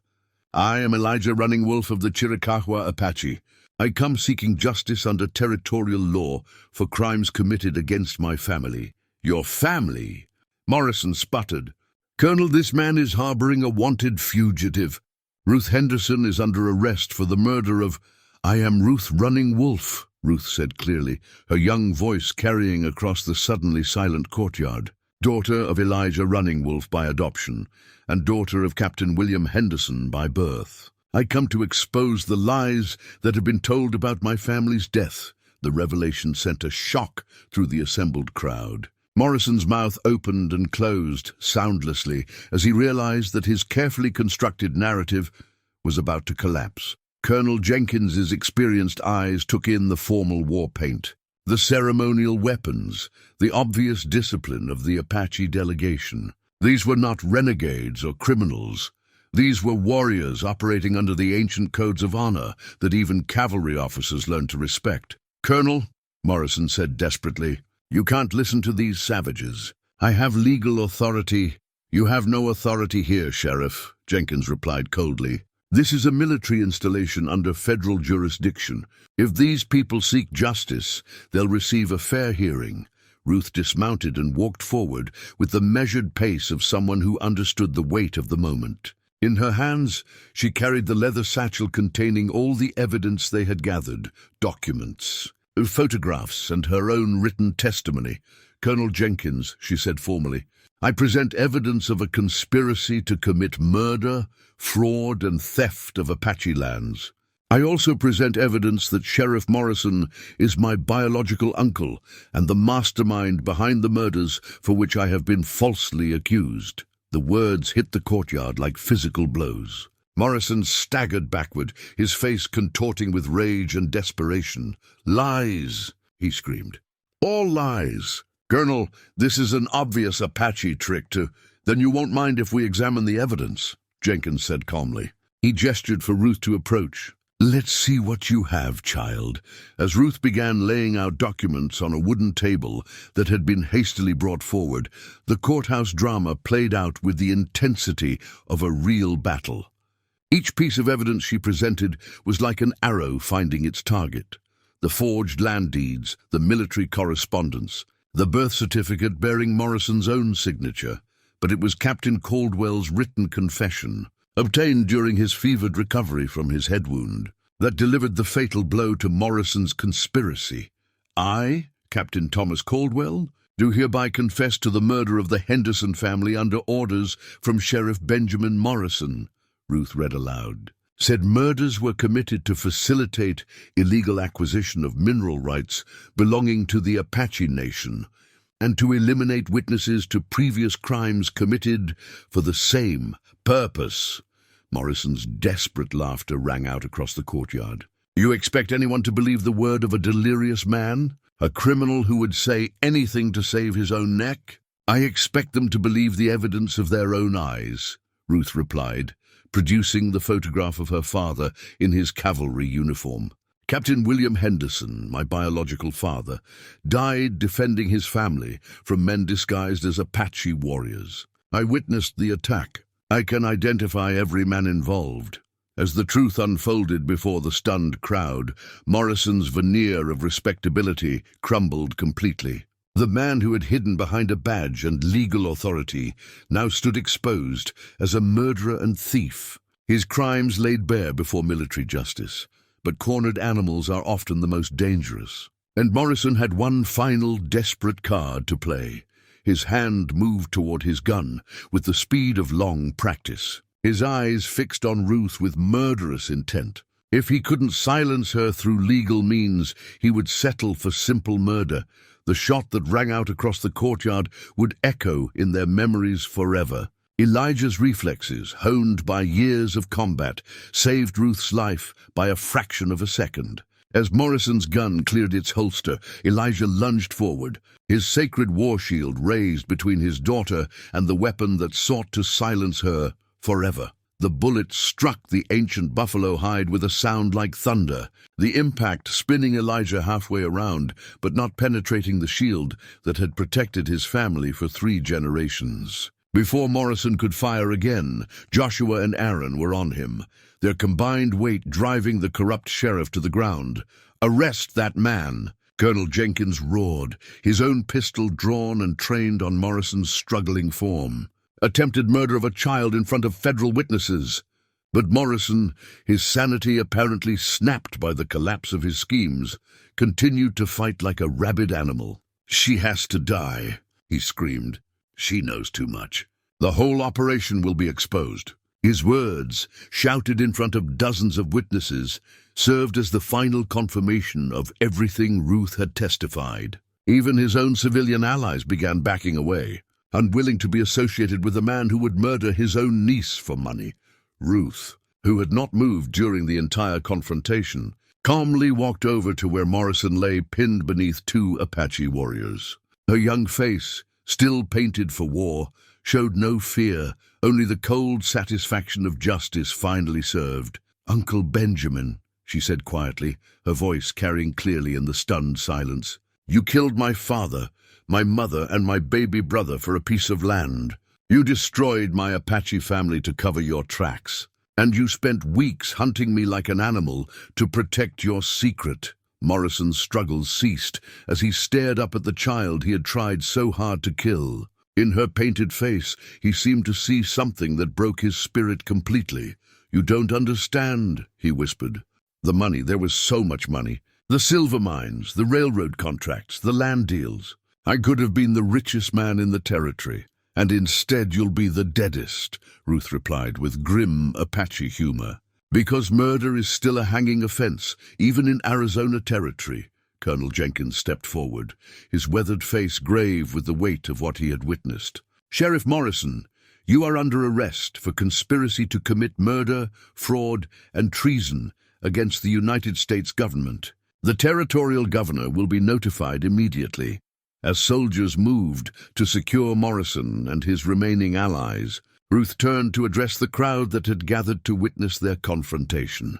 S1: "I am Elijah Running Wolf of the Chiricahua Apache. I come seeking justice under territorial law for crimes committed against my family." "Your family?" Morrison sputtered. "Colonel, this man is harboring a wanted fugitive. Ruth Henderson is under arrest for the murder of—" "I am Ruth Running Wolf," Ruth said clearly, her young voice carrying across the suddenly silent courtyard. "Daughter of Elijah Running Wolf by adoption, and daughter of Captain William Henderson by birth. I come to expose the lies that have been told about my family's death." The revelation sent a shock through the assembled crowd. Morrison's mouth opened and closed soundlessly as he realized that his carefully constructed narrative was about to collapse. Colonel Jenkins's experienced eyes took in the formal war paint, the ceremonial weapons, the obvious discipline of the Apache delegation. These were not renegades or criminals. These were warriors operating under the ancient codes of honor that even cavalry officers learned to respect. "Colonel," Morrison said desperately, "you can't listen to these savages. I have legal authority." "You have no authority here, Sheriff," Jenkins replied coldly. "This is a military installation under federal jurisdiction. If these people seek justice, they'll receive a fair hearing." Ruth dismounted and walked forward with the measured pace of someone who understood the weight of the moment. In her hands, she carried the leather satchel containing all the evidence they had gathered, documents, photographs, and her own written testimony. "Colonel Jenkins," she said formally, "I present evidence of a conspiracy to commit murder, fraud, and theft of Apache lands. I also present evidence that Sheriff Morrison is my biological uncle and the mastermind behind the murders for which I have been falsely accused." The words hit the courtyard like physical blows. Morrison staggered backward, his face contorting with rage and desperation. "Lies!" he screamed. "All lies! Colonel, this is an obvious Apache trick to—" "Then you won't mind if we examine the evidence," Jenkins said calmly. He gestured for Ruth to approach. "Let's see what you have, child." As Ruth began laying out documents on a wooden table that had been hastily brought forward, the courthouse drama played out with the intensity of a real battle. Each piece of evidence she presented was like an arrow finding its target. The forged land deeds, the military correspondence, the birth certificate bearing Morrison's own signature, but it was Captain Caldwell's written confession, obtained during his fevered recovery from his head wound, that delivered the fatal blow to Morrison's conspiracy. "I, Captain Thomas Caldwell, do hereby confess to the murder of the Henderson family under orders from Sheriff Benjamin Morrison," Ruth read aloud. "Said murders were committed to facilitate illegal acquisition of mineral rights belonging to the Apache Nation, and to eliminate witnesses to previous crimes committed for the same purpose." Morrison's desperate laughter rang out across the courtyard. "You expect anyone to believe the word of a delirious man? A criminal who would say anything to save his own neck? I expect them to believe the evidence of their own eyes," Ruth replied, producing the photograph of her father in his cavalry uniform. "Captain William Henderson, my biological father, died defending his family from men disguised as Apache warriors. I witnessed the attack. I can identify every man involved." As the truth unfolded before the stunned crowd, Morrison's veneer of respectability crumbled completely. The man who had hidden behind a badge and legal authority now stood exposed as a murderer and thief, his crimes laid bare before military justice. But cornered animals are often the most dangerous. And Morrison had one final desperate card to play. His hand moved toward his gun with the speed of long practice, his eyes fixed on Ruth with murderous intent. If he couldn't silence her through legal means, he would settle for simple murder. The shot that rang out across the courtyard would echo in their memories forever. Elijah's reflexes, honed by years of combat, saved Ruth's life by a fraction of a second. As Morrison's gun cleared its holster, Elijah lunged forward, his sacred war shield raised between his daughter and the weapon that sought to silence her forever. The The bullet struck the ancient buffalo hide with a sound like thunder, the impact spinning Elijah halfway around, but not penetrating the shield that had protected his family for 3 generations. Before Morrison could fire again, Joshua and Aaron were on him, their combined weight driving the corrupt sheriff to the ground. "Arrest that man!" Colonel Jenkins roared, his own pistol drawn and trained on Morrison's struggling form. Attempted murder of a child in front of federal witnesses. But Morrison, his sanity apparently snapped by the collapse of his schemes, continued to fight like a rabid animal. "She has to die," he screamed. "She knows too much. The whole operation will be exposed." His words, shouted in front of dozens of witnesses, served as the final confirmation of everything Ruth had testified. Even his own civilian allies began backing away, unwilling to be associated with a man who would murder his own niece for money. Ruth, who had not moved during the entire confrontation, calmly walked over to where Morrison lay pinned beneath 2 Apache warriors. Her young face, still painted for war, showed no fear, only the cold satisfaction of justice finally served. "Uncle Benjamin," she said quietly, her voice carrying clearly in the stunned silence. "You killed my father, my mother, and my baby brother for a piece of land. You destroyed my Apache family to cover your tracks. And you spent weeks hunting me like an animal to protect your secret." Morrison's struggles ceased as he stared up at the child he had tried so hard to kill. In her painted face, he seemed to see something that broke his spirit completely. "You don't understand," he whispered. "The money, there was so much money. The silver mines, the railroad contracts, the land deals. I could have been the richest man in the territory. And instead you'll be the deadest," Ruth replied with grim Apache humor. "Because murder is still a hanging offense, even in Arizona territory." Colonel Jenkins stepped forward, his weathered face grave with the weight of what he had witnessed. "Sheriff Morrison, you are under arrest for conspiracy to commit murder, fraud, and treason against the United States government. The territorial governor will be notified immediately." As soldiers moved to secure Morrison and his remaining allies, Ruth turned to address the crowd that had gathered to witness their confrontation.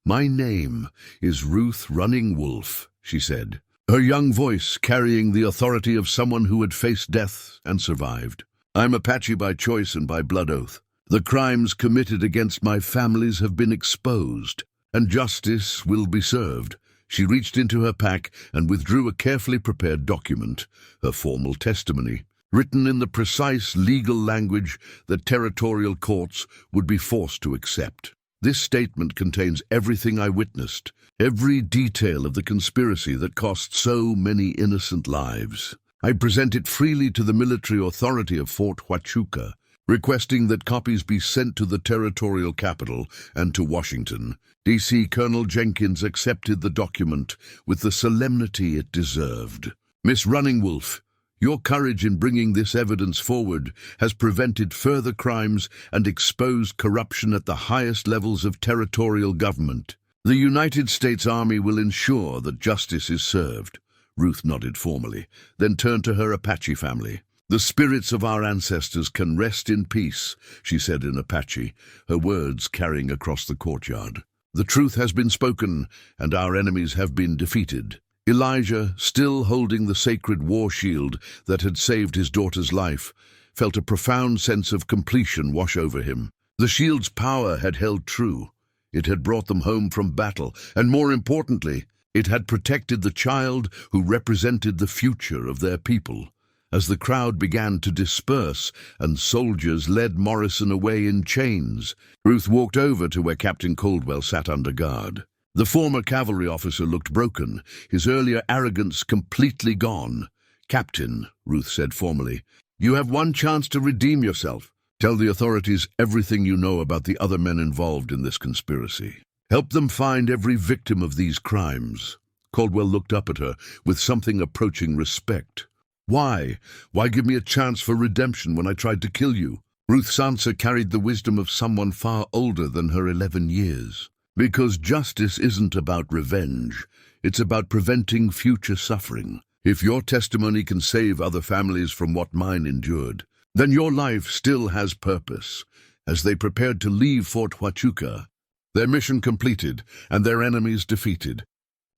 S1: "My name is Ruth Running Wolf," she said, her young voice carrying the authority of someone who had faced death and survived. "I'm Apache by choice and by blood oath. The crimes committed against my families have been exposed, and justice will be served." She reached into her pack and withdrew a carefully prepared document, her formal testimony, written in the precise legal language that territorial courts would be forced to accept. "This statement contains everything I witnessed, every detail of the conspiracy that cost so many innocent lives. I present it freely to the military authority of Fort Huachuca, requesting that copies be sent to the territorial capital and to Washington." D.C. Colonel Jenkins accepted the document with the solemnity it deserved. "Miss Running Wolf, your courage in bringing this evidence forward has prevented further crimes and exposed corruption at the highest levels of territorial government. The United States Army will ensure that justice is served." Ruth nodded formally, then turned to her Apache family. "The spirits of our ancestors can rest in peace," she said in Apache, her words carrying across the courtyard. "The truth has been spoken, and our enemies have been defeated." Elijah, still holding the sacred war shield that had saved his daughter's life, felt a profound sense of completion wash over him. The shield's power had held true. It had brought them home from battle, and more importantly, it had protected the child who represented the future of their people. As the crowd began to disperse and soldiers led Morrison away in chains, Ruth walked over to where Captain Caldwell sat under guard. The former cavalry officer looked broken, his earlier arrogance completely gone. "Captain," Ruth said formally, "you have one chance to redeem yourself. Tell the authorities everything you know about the other men involved in this conspiracy. Help them find every victim of these crimes." Caldwell looked up at her with something approaching respect. "Why? Why give me a chance for redemption when I tried to kill you?" Ruth's answer carried the wisdom of someone far older than her 11 years. "Because justice isn't about revenge. It's about preventing future suffering. If your testimony can save other families from what mine endured, then your life still has purpose, as they prepared to leave Fort Huachuca, their mission completed and their enemies defeated.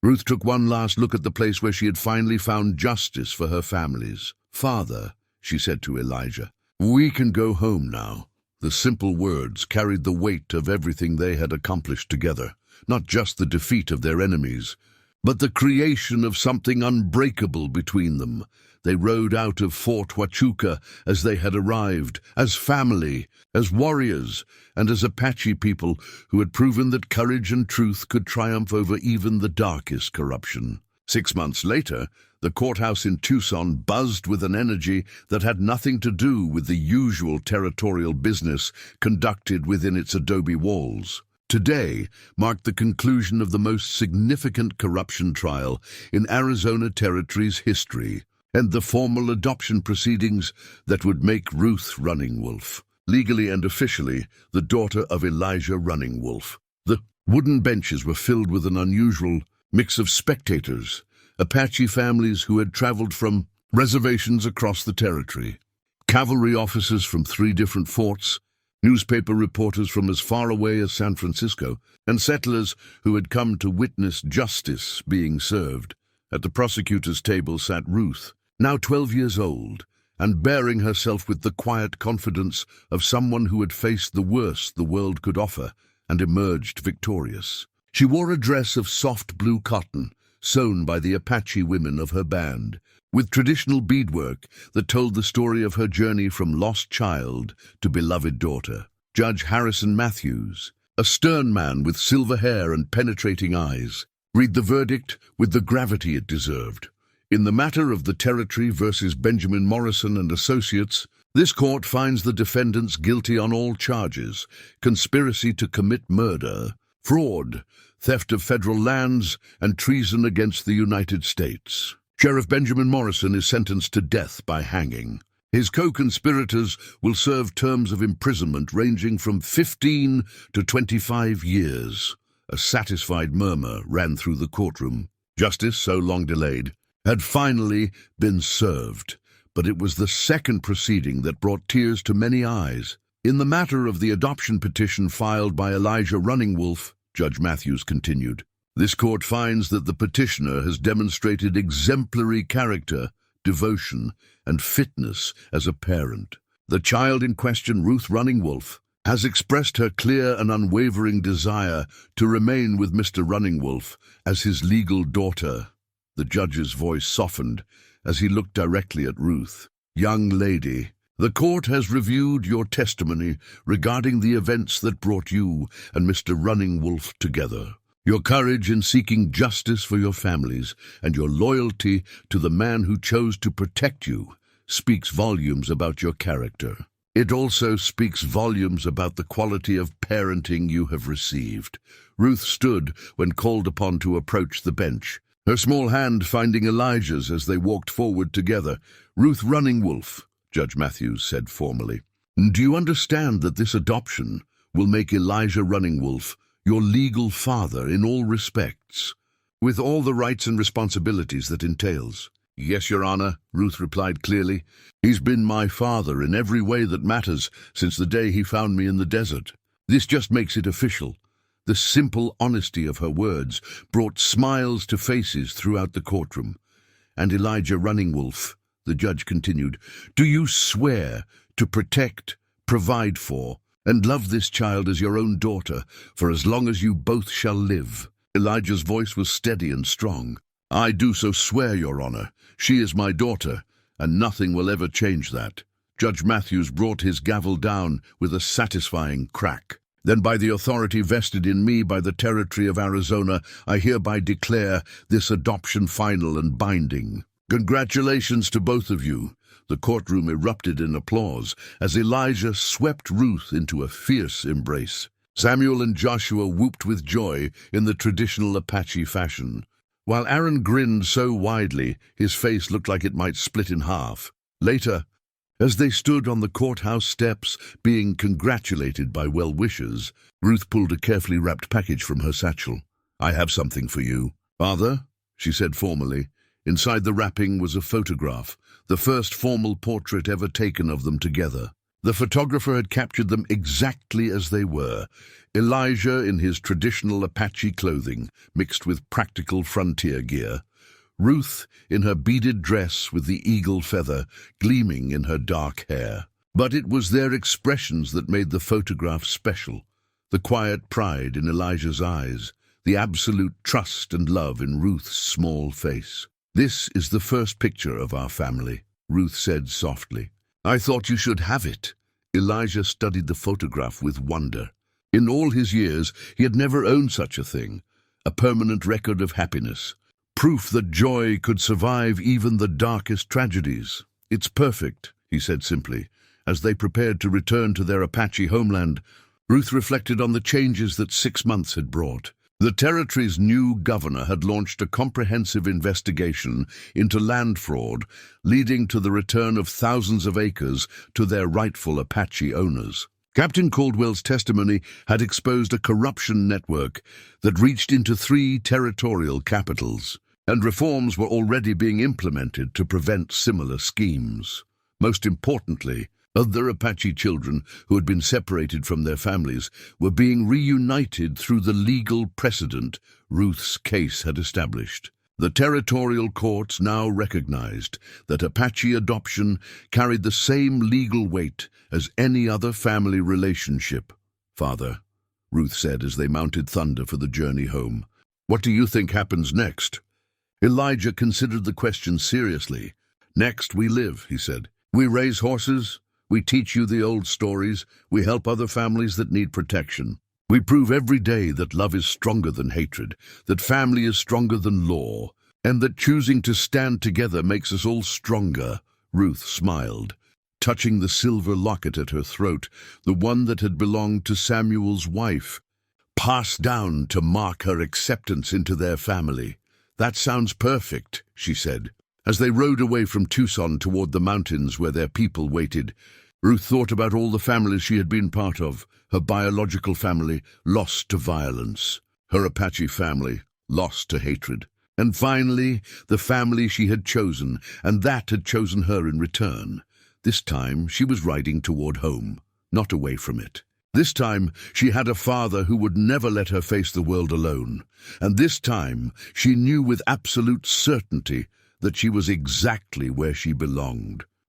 S1: Ruth took one last look at the place where she had finally found justice for her families. "Father," she said to Elijah, "we can go home now." The simple words carried the weight of everything they had accomplished together, not just the defeat of their enemies, but the creation of something unbreakable between them. They rode out of Fort Huachuca as they had arrived, as family, as warriors, and as Apache people who had proven that courage and truth could triumph over even the darkest corruption. 6 months later, the courthouse in Tucson buzzed with an energy that had nothing to do with the usual territorial business conducted within its adobe walls. Today marked the conclusion of the most significant corruption trial in Arizona Territory's history, and the formal adoption proceedings that would make Ruth Running Wolf, legally and officially, the daughter of Elijah Running Wolf. The wooden benches were filled with an unusual mix of spectators, Apache families who had traveled from reservations across the territory, cavalry officers from 3 different forts, newspaper reporters from as far away as San Francisco, and settlers who had come to witness justice being served. At the prosecutor's table sat Ruth, now 12 years old, and bearing herself with the quiet confidence of someone who had faced the worst the world could offer and emerged victorious. She wore a dress of soft blue cotton, sewn by the Apache women of her band, with traditional beadwork that told the story of her journey from lost child to beloved daughter. Judge Harrison Matthews, a stern man with silver hair and penetrating eyes, read the verdict with the gravity it deserved. In the matter of the Territory versus Benjamin Morrison and Associates, this court finds the defendants guilty on all charges: conspiracy to commit murder, fraud, theft of federal lands, and treason against the United States. Sheriff Benjamin Morrison is sentenced to death by hanging. His co-conspirators will serve terms of imprisonment ranging from 15 to 25 years. A satisfied murmur ran through the courtroom. Justice, so long delayed, had finally been served, but it was the second proceeding that brought tears to many eyes. In the matter of the adoption petition filed by Elijah Running Wolf, Judge Matthews continued, this court finds that the petitioner has demonstrated exemplary character, devotion, and fitness as a parent. The child in question, Ruth Running Wolf, has expressed her clear and unwavering desire to remain with Mr. Running Wolf as his legal daughter. The judge's voice softened as he looked directly at Ruth. "Young lady, the court has reviewed your testimony regarding the events that brought you and Mr. Running Wolf together. Your courage in seeking justice for your families and your loyalty to the man who chose to protect you speaks volumes about your character. It also speaks volumes about the quality of parenting you have received." Ruth stood when called upon to approach the bench, her small hand finding Elijah's as they walked forward together. "Ruth Running Wolf," Judge Matthews said formally, "do you understand that this adoption will make Elijah Running Wolf your legal father in all respects, with all the rights and responsibilities that entails?" "Yes, Your Honor," Ruth replied clearly. "He's been my father in every way that matters since the day he found me in the desert. This just makes it official." The simple honesty of her words brought smiles to faces throughout the courtroom. "And Elijah Running Wolf," the judge continued, "do you swear to protect, provide for, and love this child as your own daughter for as long as you both shall live?" Elijah's voice was steady and strong. "I do so swear, Your Honor. She is my daughter, and nothing will ever change that." Judge Matthews brought his gavel down with a satisfying crack. "Then by the authority vested in me by the Territory of Arizona, I hereby declare this adoption final and binding. Congratulations to both of you." The courtroom erupted in applause as Elijah swept Ruth into a fierce embrace. Samuel and Joshua whooped with joy in the traditional Apache fashion, while Aaron grinned so widely his face looked like it might split in half. Later, as they stood on the courthouse steps being congratulated by well-wishers, Ruth pulled a carefully wrapped package from her satchel. "I have something for you." "Father," she said formally. Inside the wrapping was a photograph, the first formal portrait ever taken of them together. The photographer had captured them exactly as they were. Elijah in his traditional Apache clothing, mixed with practical frontier gear. Ruth in her beaded dress with the eagle feather gleaming in her dark hair. But it was their expressions that made the photograph special. The quiet pride in Elijah's eyes, the absolute trust and love in Ruth's small face. "This is the first picture of our family," Ruth said softly. "I thought you should have it." Elijah studied the photograph with wonder. In all his years, he had never owned such a thing, a permanent record of happiness. Proof that joy could survive even the darkest tragedies. "It's perfect," he said simply. As they prepared to return to their Apache homeland, Ruth reflected on the changes that 6 months had brought. The territory's new governor had launched a comprehensive investigation into land fraud, leading to the return of thousands of acres to their rightful Apache owners. Captain Caldwell's testimony had exposed a corruption network that reached into 3 territorial capitals, and reforms were already being implemented to prevent similar schemes. Most importantly, other Apache children who had been separated from their families were being reunited through the legal precedent Ruth's case had established. The territorial courts now recognized that Apache adoption carried the same legal weight as any other family relationship. "Father," Ruth said as they mounted Thunder for the journey home, "what do you think happens next?" Elijah considered the question seriously. "Next we live," he said. "We raise horses, we teach you the old stories, we help other families that need protection. We prove every day that love is stronger than hatred, that family is stronger than law, and that choosing to stand together makes us all stronger." Ruth smiled, touching the silver locket at her throat, the one that had belonged to Samuel's wife, passed down to mark her acceptance into their family. "That sounds perfect," she said. As they rode away from Tucson toward the mountains where their people waited, Ruth thought about all the families she had been part of. Her biological family, lost to violence. Her Apache family, lost to hatred. And finally, the family she had chosen, and that had chosen her in return. This time, she was riding toward home, not away from it. This time, she had a father who would never let her face the world alone. And this time, she knew with absolute certainty that she was exactly where she belonged.